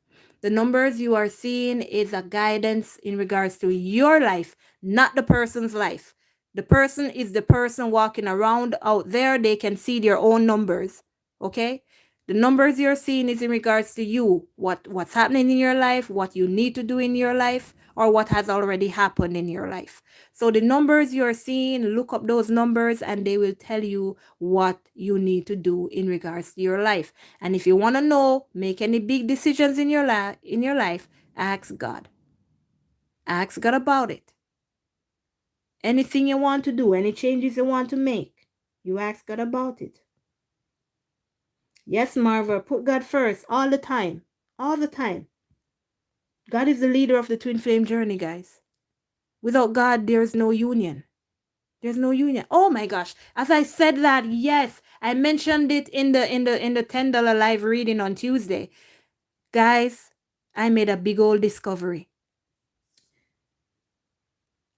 The numbers you are seeing is a guidance in regards to your life, not the person's life. The person is the person walking around out there. They can see their own numbers. Okay? The numbers you're seeing is in regards to you, what's happening in your life, what you need to do in your life, or what has already happened in your life. So the numbers you're seeing, look up those numbers and they will tell you what you need to do in regards to your life. And if you want to know, make any big decisions in your life, ask God. Ask God about it. Anything you want to do, any changes you want to make, you ask God about it. Yes, Marva, put God first all the time. All the time. God is the leader of the twin flame journey, guys. Without God, there is no union. There's no union. Oh my gosh. As I said that, yes, I mentioned it in the $10 live reading on Tuesday. Guys, I made a big old discovery.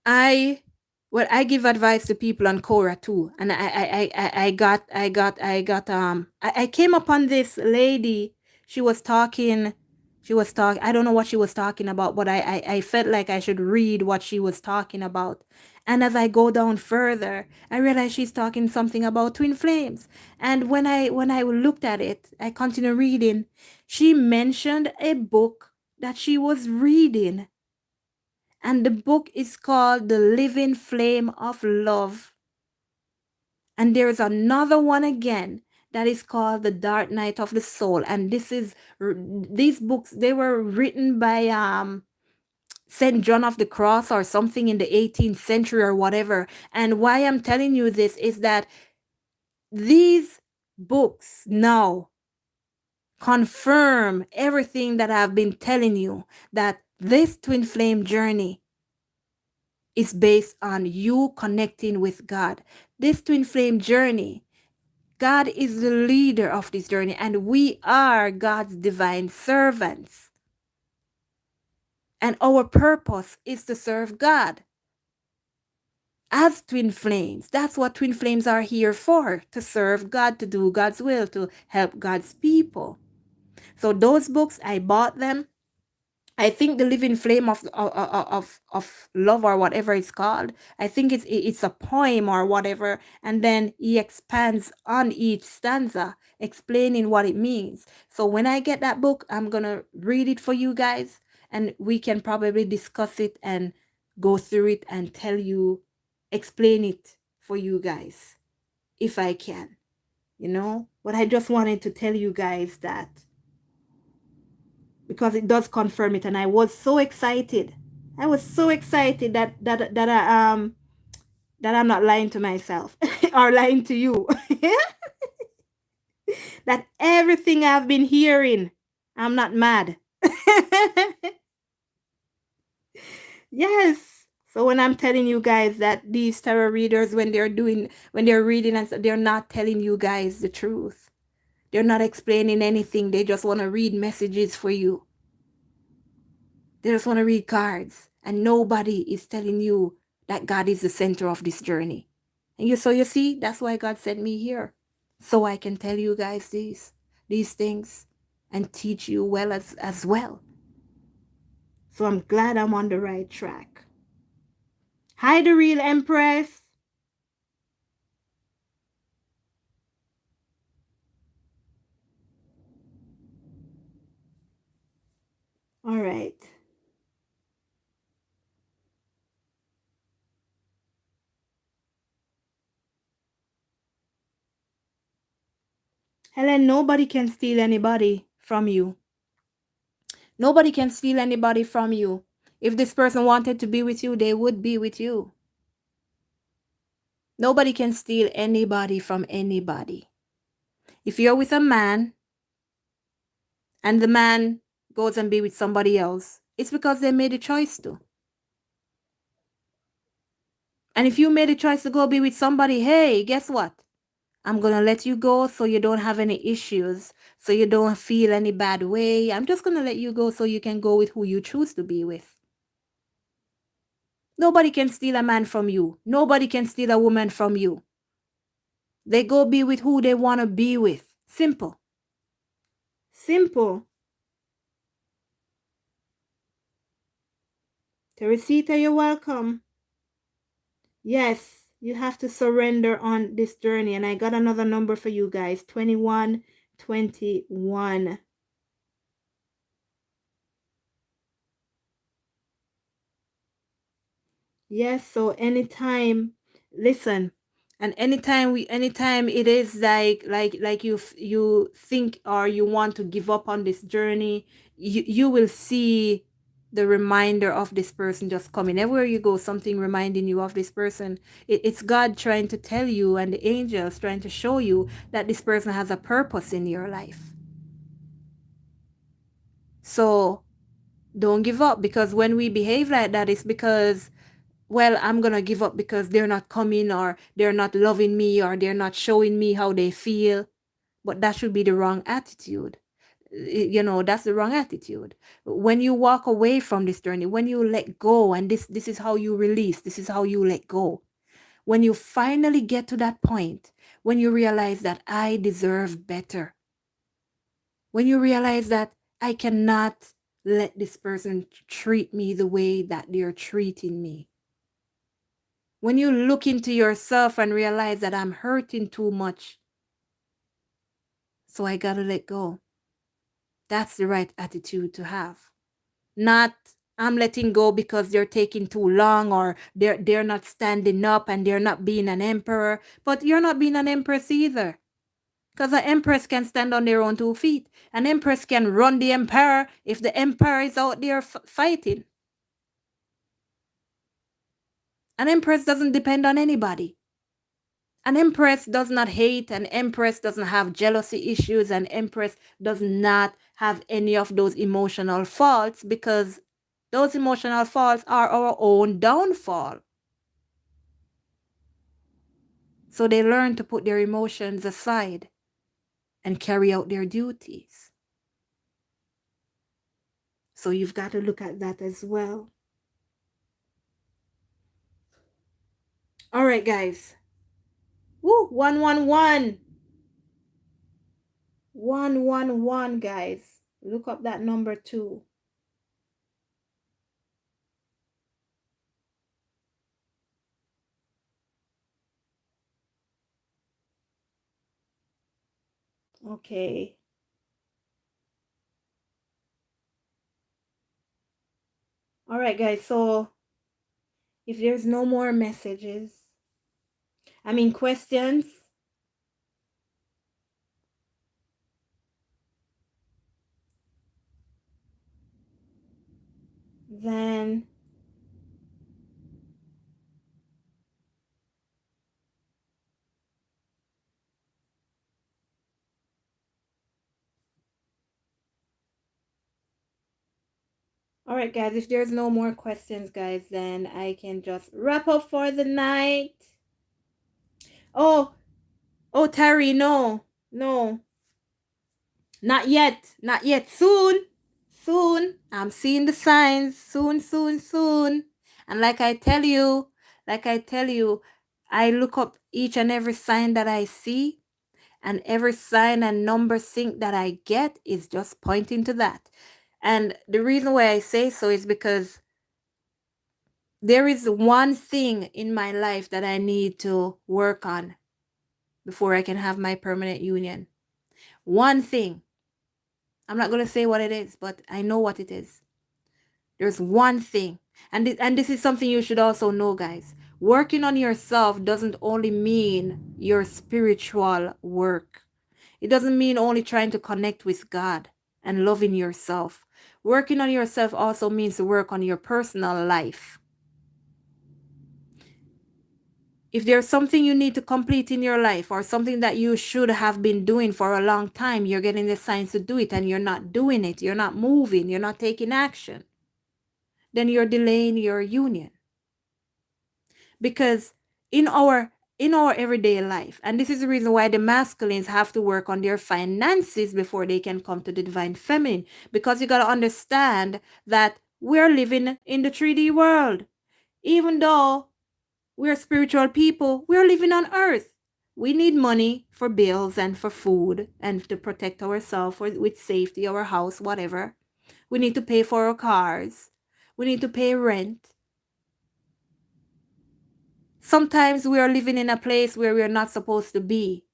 I Well, I give advice to people on Quora too, and I came upon this lady. She was talking, I don't know what she was talking about, but I felt like I should read what she was talking about. And as I go down further, I realize she's talking something about twin flames. And when I looked at it, I continue reading. She mentioned a book that she was reading, and the book is called The Living Flame of Love. And there's another one again that is called The Dark Night of the Soul. And these books, they were written by Saint John of the Cross or something in the 18th century or whatever. And why I'm telling you this is that these books now confirm everything that I've been telling you, that this twin flame journey is based on you connecting with God. This twin flame journey, God is the leader of this journey, and we are God's divine servants. And our purpose is to serve God as twin flames. That's what twin flames are here for, to serve God, to do God's will, to help God's people. So those books, I bought them. I think The Living Flame of Love, or whatever it's called. I think it's a poem or whatever, and then he expands on each stanza, explaining what it means. So when I get that book, I'm gonna read it for you guys, and we can probably discuss it and go through it and tell you, explain it for you guys, if I can, But I just wanted to tell you guys that, because it does confirm it, and I was so excited. I was so excited that I'm not lying to myself or lying to you. That everything I've been hearing, I'm not mad. Yes. So when I'm telling you guys that these tarot readers, when they're reading, and they're not telling you guys the truth. They're not explaining anything. They just want to read messages for you. They just want to read cards, and nobody is telling you that God is the center of this journey. And so you see, that's why God sent me here, so I can tell you guys these things and teach you well as well. So I'm glad I'm on the right track. Hi, the real Empress. All right. Helen, nobody can steal anybody from you. Nobody can steal anybody from you. If this person wanted to be with you, they would be with you. Nobody can steal anybody from anybody. If you're with a man and the man goes and be with somebody else, it's because they made a choice to. And if you made a choice to go be with somebody, hey, guess what? I'm going to let you go so you don't have any issues, so you don't feel any bad way. I'm just going to let you go so you can go with who you choose to be with. Nobody can steal a man from you. Nobody can steal a woman from you. They go be with who they want to be with. Simple. Simple. Teresita, you're welcome. Yes, you have to surrender on this journey. And I got another number for you guys, 2121. Yes, so anytime, listen, and anytime it is like you think or you want to give up on this journey, you will see the reminder of this person just coming. Everywhere you go, something reminding you of this person. It's God trying to tell you, and the angels trying to show you that this person has a purpose in your life. So don't give up, because when we behave like that, it's because, well, I'm going to give up because they're not coming, or they're not loving me, or they're not showing me how they feel. But that should be the wrong attitude. That's the wrong attitude. When you walk away from this journey, when you let go, and this is how you release, this is how you let go. When you finally get to that point, when you realize that I deserve better, when you realize that I cannot let this person treat me the way that they're treating me, when you look into yourself and realize that I'm hurting too much, so I gotta let go. That's the right attitude to have. Not I'm letting go because they're taking too long, or they're not standing up and they're not being an emperor. But you're not being an empress either. Because an empress can stand on their own 2 feet. An empress can run the empire if the emperor is out there fighting. An empress doesn't depend on anybody. An empress does not hate. An empress doesn't have jealousy issues. An empress does not have any of those emotional faults, because those emotional faults are our own downfall. So they learn to put their emotions aside and carry out their duties. So you've got to look at that as well. All right, guys. Woo, 111. 111, guys. Look up that number too. Okay. All right, guys. So if there's no more messages, questions, then all right, guys, if there's no more questions, guys, then I can just wrap up for the night. Oh, Terry, no. Not yet. Not yet. Soon. Soon. I'm seeing the signs. Soon, soon, soon. And like I tell you, I look up each and every sign that I see, and every sign and number sync that I get is just pointing to that. And the reason why I say so is because there is one thing in my life that I need to work on before I can have my permanent union. One thing. I'm not going to say what it is, but I know what it is. There's one thing. And this is something you should also know, guys. Working on yourself doesn't only mean your spiritual work. It doesn't mean only trying to connect with God and loving yourself. Working on yourself also means to work on your personal life. If there's something you need to complete in your life, or something that you should have been doing for a long time, you're getting the signs to do it and you're not doing it, you're not moving, you're not taking action, then you're delaying your union. Because in our everyday life, and this is the reason why the masculines have to work on their finances before they can come to the divine feminine, because you got to understand that we're living in the 3D world. Even though we're spiritual people, we're living on earth. We need money for bills and for food and to protect ourselves with safety, our house, whatever. We need to pay for our cars. We need to pay rent. Sometimes we are living in a place where we are not supposed to be.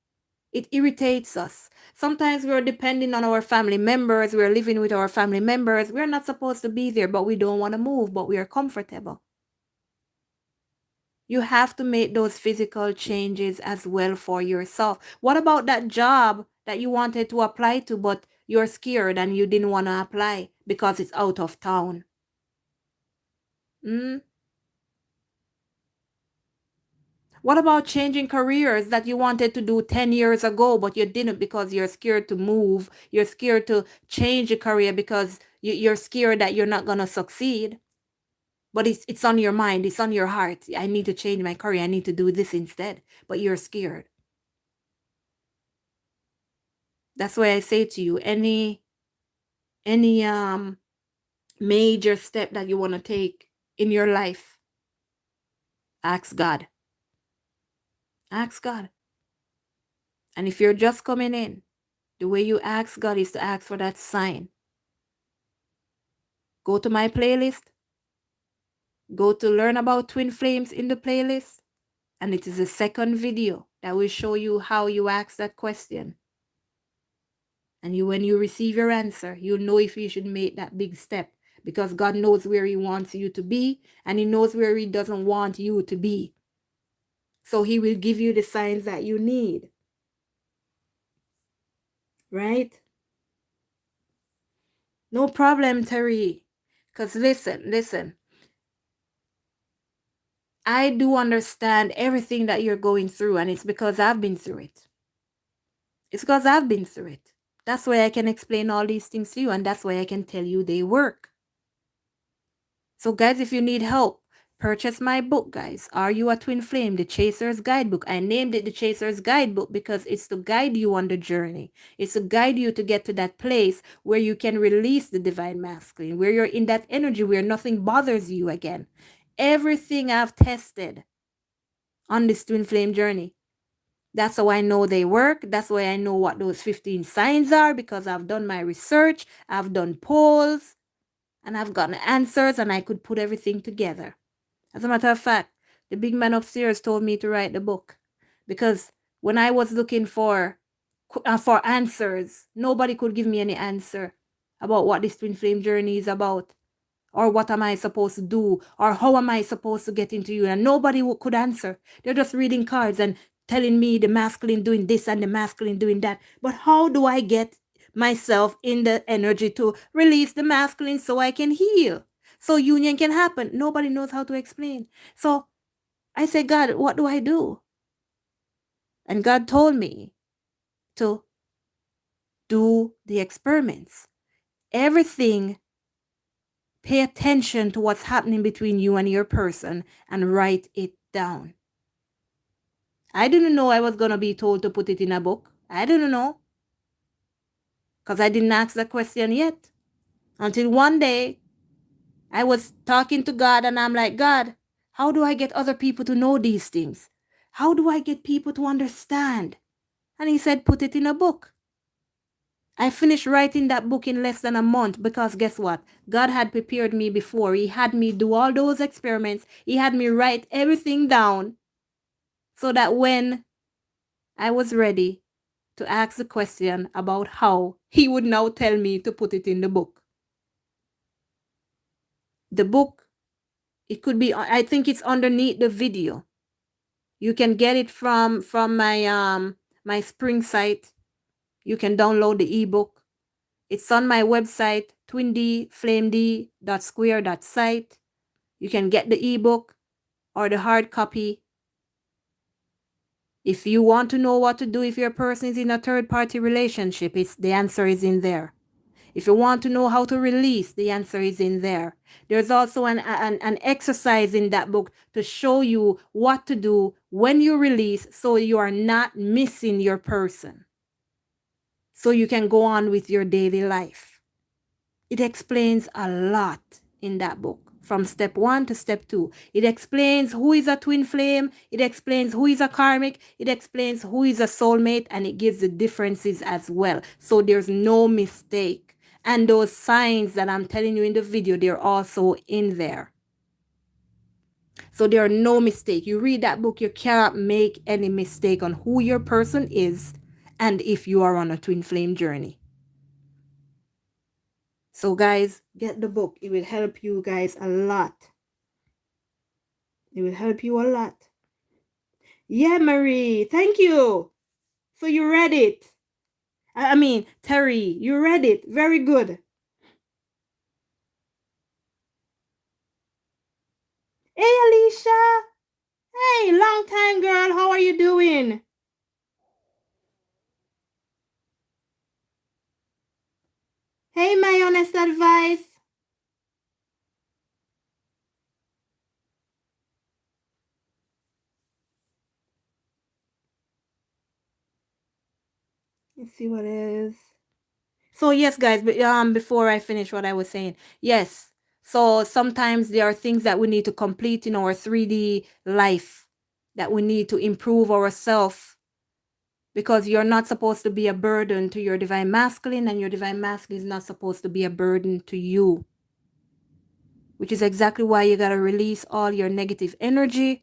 It irritates us. Sometimes we are depending on our family members. We are living with our family members. We are not supposed to be there, but we don't want to move, but we are comfortable. You have to make those physical changes as well for yourself. What about that job that you wanted to apply to, but you're scared and you didn't want to apply because it's out of town? What about changing careers that you wanted to do 10 years ago, but you didn't because you're scared to move? You're scared to change a career because you're scared that you're not going to succeed. But it's on your mind. It's on your heart. I need to change my career. I need to do this instead. But you're scared. That's why I say to you, any any major step that you want to take in your life, ask God. Ask God. And if you're just coming in, the way you ask God is to ask for that sign. Go to my playlist. Go to learn about twin flames in the playlist. And it is the second video that will show you how you ask that question. And when you receive your answer, you'll know if you should make that big step, because God knows where he wants you to be and he knows where he doesn't want you to be. So he will give you the signs that you need. Right? No problem, Terry. Because listen. I do understand everything that you're going through, and it's because I've been through it. It's because I've been through it. That's why I can explain all these things to you, and that's why I can tell you they work. So guys, if you need help, purchase my book, guys. Are You a Twin Flame? The Chaser's Guidebook. I named it the Chaser's Guidebook because it's to guide you on the journey. It's to guide you to get to that place where you can release the divine masculine, where you're in that energy where nothing bothers you again. Everything I've tested on this twin flame journey, that's how I know they work. That's why I know what those 15 signs are, because I've done my research, I've done polls, and I've gotten answers, and I could put everything together. As a matter of fact, the big man upstairs told me to write the book, because when I was looking for answers, nobody could give me any answer about what this twin flame journey is about, or what am I supposed to do, or how am I supposed to get into you, and nobody could answer. They're just reading cards and telling me the masculine doing this and the masculine doing that. But how do I get myself in the energy to release the masculine so I can heal, so union can happen? Nobody knows how to explain. So I said, God, what do I do? And God told me to do the experiments. Everything, pay attention to what's happening between you and your person and write it down. I didn't know I was going to be told to put it in a book. I didn't know, because I didn't ask that question yet. Until one day, I was talking to God and I'm like, God, how do I get other people to know these things? How do I get people to understand? And he said, put it in a book. I finished writing that book in less than a month, because guess what? God had prepared me before. He had me do all those experiments. He had me write everything down so that when I was ready to ask the question about how, he would now tell me to put it in the book. The book, it could be, I think it's underneath the video. You can get it from my spring site. You can download the ebook. It's on my website, twindflamed.square.site. You can get the ebook or the hard copy. If you want to know what to do if your person is in a third-party relationship, the answer is in there. If you want to know how to release, the answer is in there. There's also an exercise in that book to show you what to do when you release, so you are not missing your person, so you can go on with your daily life. It explains a lot in that book, from step 1 to step 2. It explains who is a twin flame. It explains who is a karmic. It explains who is a soulmate, and it gives the differences as well. So there's no mistake. And those signs that I'm telling you in the video, they're also in there. So there are no mistake. You read that book, you cannot make any mistake on who your person is and if you are on a twin flame journey. So guys, get the book. It will help you guys a lot. It will help you a lot. Yeah, Marie, thank you. So you read it. I mean, Terry, you read it. Very good. Hey, Alicia. Hey, long time, girl. How are you doing? Hey, my honest advice. Let's see what it is. So yes, guys, but before I finish what I was saying, yes. So sometimes there are things that we need to complete in our 3D life, that we need to improve ourselves, because you're not supposed to be a burden to your divine masculine, and your divine masculine is not supposed to be a burden to you, which is exactly why you got to release all your negative energy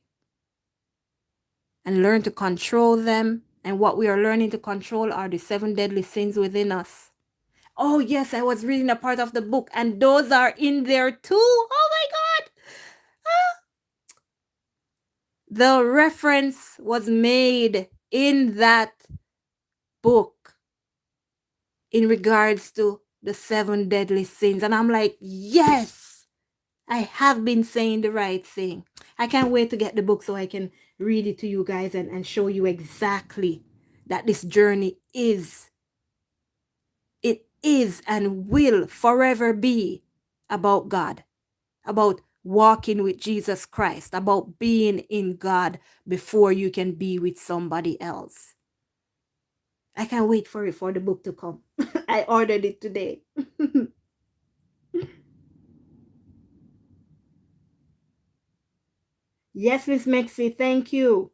and learn to control them. And what we are learning to control are the 7 deadly sins within us. Oh, yes, I was reading a part of the book, and those are in there too. Oh my God. The reference was made in that book in regards to the 7 deadly sins. And I'm like, yes, I have been saying the right thing. I can't wait to get the book so I can read it to you guys and show you exactly that this journey is and will forever be about God, about walking with Jesus Christ, about being in God before you can be with somebody else. I can't wait for it, for the book to come. I ordered it today. Yes, Miss Mexi, thank you.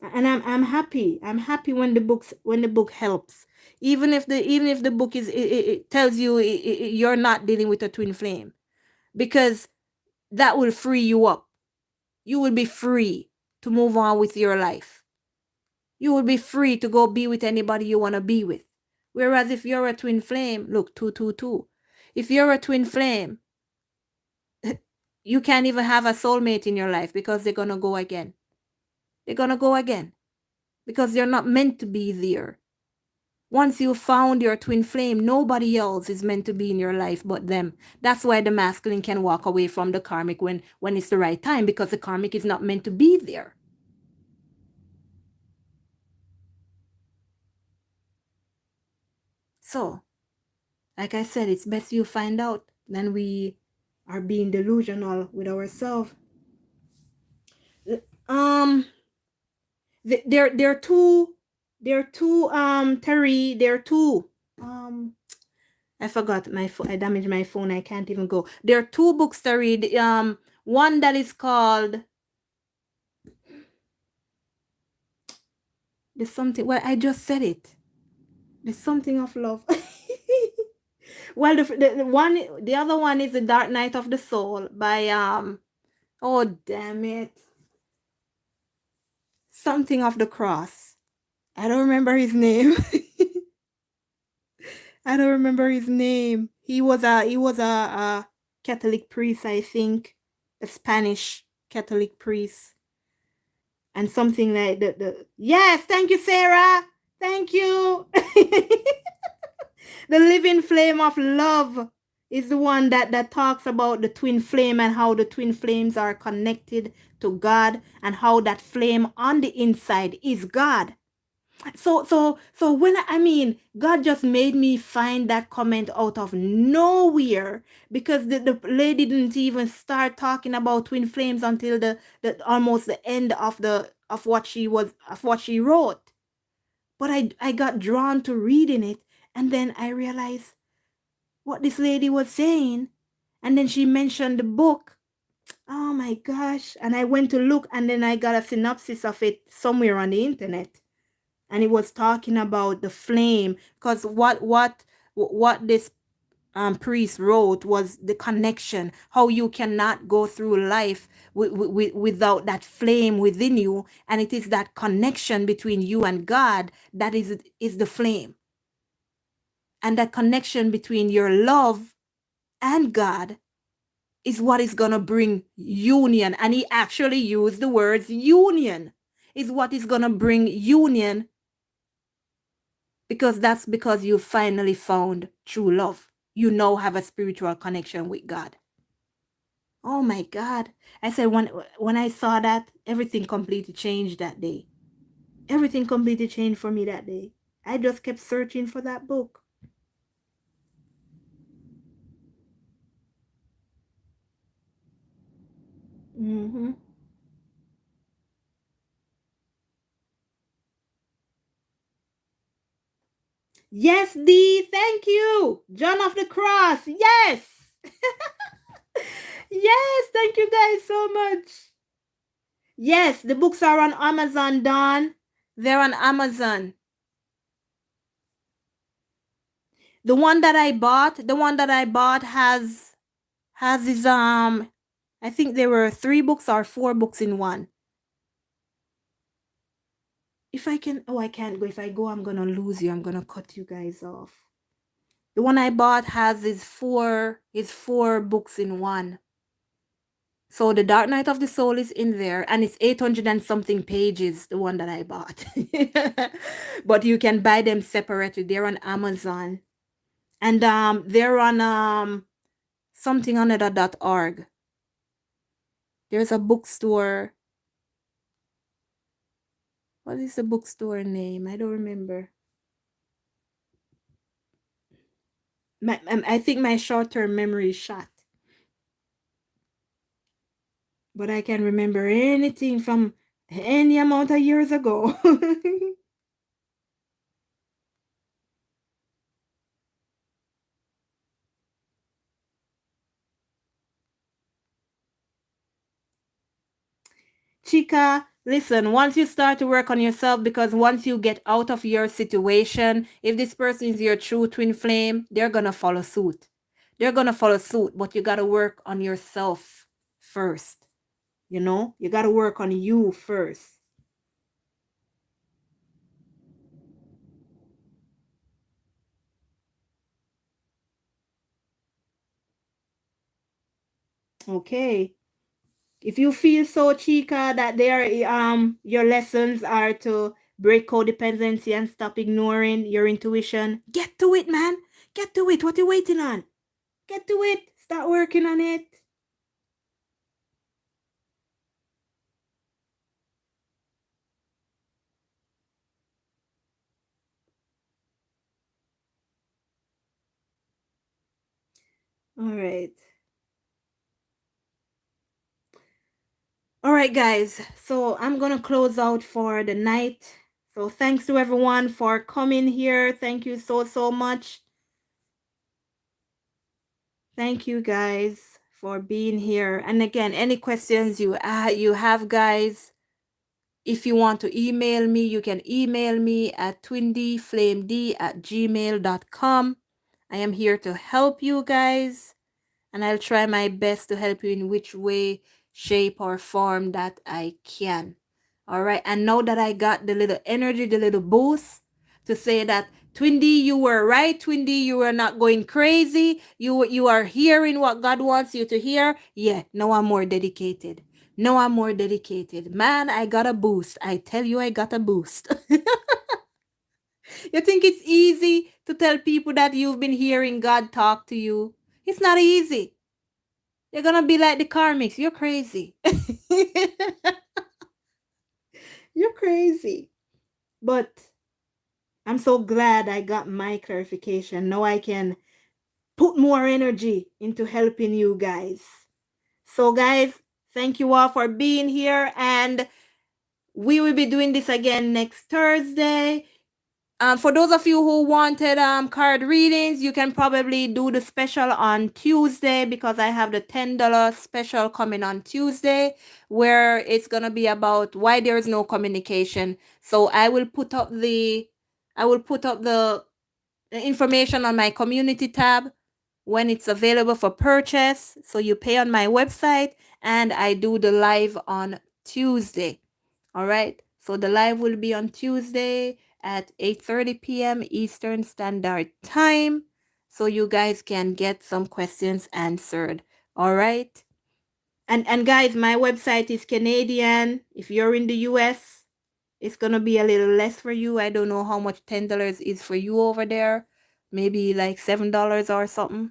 And I'm happy. I'm happy when the book helps. Even if the book it tells you you're not dealing with a twin flame, because that will free you up. You will be free to move on with your life. You will be free to go be with anybody you want to be with. Whereas if you're a twin flame, look, 222. If you're a twin flame, you can't even have a soulmate in your life, because they're going to go again. They're going to go again because they're not meant to be there. Once you found your twin flame, nobody else is meant to be in your life but them. That's why the masculine can walk away from the karmic when it's the right time, because the karmic is not meant to be there. So, like I said, it's best you find out than we are being delusional with ourselves. Um, there are two, Terry, there are two. I forgot my phone. I damaged my phone. I can't even go. There are two books to read. One that is called, there's something. Well, I just said it. There's something of love. Well, the other one is The Dark Night of the Soul by oh damn it, something of the cross. I don't remember his name. I don't remember his name. He was a Catholic priest, I think, a Spanish Catholic priest, and something like the yes. Thank you, Sarah. Thank you. The living flame of love is the one that talks about the twin flame, and how the twin flames are connected to God, and how that flame on the inside is God. So when I mean, God just made me find that comment out of nowhere, because the lady didn't even start talking about twin flames until the almost the end of what she wrote. But I got drawn to reading it, and then I realized what this lady was saying, and then she mentioned the book. Oh my gosh. And I went to look, and then I got a synopsis of it somewhere on the internet, and it was talking about the flame, because what this priest wrote was the connection, how you cannot go through life without that flame within you, and it is that connection between you and God that is the flame, and that connection between your love and God is what is going to bring union. And he actually used the words union is what is going to bring union, because that's because you finally found true love. You now have a spiritual connection with God. Oh my God. I said when I saw that, everything completely changed that day. Everything completely changed for me that day. I just kept searching for that book. Mm-hmm. Yes, D, thank you. John of the Cross. Yes. Yes, thank you guys so much. Yes, the books are on Amazon, Dawn. They're on Amazon. The one that I bought has his I think there were 3 books or 4 books in one. If I can, oh, I can't go. If I go, I'm gonna lose you. I'm gonna cut you guys off. The one I bought has his four books in one. So the Dark Night of the Soul is in there, and it's 800 and something pages. The one that I bought, but you can buy them separately. They're on Amazon, and they're on something on org. There's a bookstore. What is the bookstore name? I don't remember. I think my short-term memory is shot, but I can remember anything from any amount of years ago. Chica, listen, once you start to work on yourself, because once you get out of your situation, if this person is your true twin flame, they're going to follow suit. They're going to follow suit, but you got to work on yourself first. You got to work on you first. Okay. If you feel so, Chica, that your lessons are to break codependency and stop ignoring your intuition, get to it, man. Get to it. What you waiting on? Get to it. Start working on it. All right. All right, guys. So I'm going to close out for the night. So thanks to everyone for coming here. Thank you so, so much. Thank you guys for being here. And again, any questions you have, guys, if you want to email me, you can email me at twindflamed@gmail.com. I am here to help you guys, and I'll try my best to help you in which way, shape, or form that I can. All right. And now that I got the little energy, the little boost to say that, Twindy, you were right. Twindy, you were not going crazy. You are hearing what God wants you to hear. Yeah, now I'm more dedicated. No, I'm more dedicated. Man, I got a boost. I tell you, I got a boost. You think it's easy to tell people that you've been hearing God talk to you? It's not easy. You're going to be like the karmics. You're crazy. You're crazy. But I'm so glad I got my clarification. Now I can put more energy into helping you guys. So, guys, thank you all for being here. And we will be doing this again next Thursday. For those of you who wanted card readings, you can probably do the special on Tuesday, because I have the $10 special coming on Tuesday, where it's gonna be about why there is no communication. So I will put up the information on my community tab when it's available for purchase. So you pay on my website, and I do the live on Tuesday. All right. So the live will be on Tuesday at 8:30 p.m. Eastern Standard Time, so you guys can get some questions answered. All right. And guys, my website is Canadian. If you're in the US, it's gonna be a little less for you. I don't know how much $10 is for you over there. Maybe like $7 or something.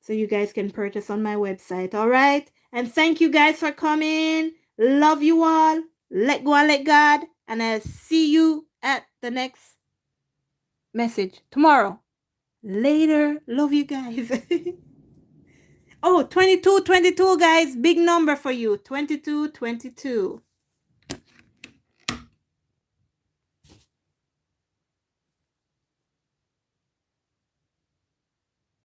So you guys can purchase on my website. All right. And thank you guys for coming. Love you all. Let go and let God. And I'll see you at the next message tomorrow. Later. Love you guys. Oh, 22, 22, guys. Big number for you. 22, 22.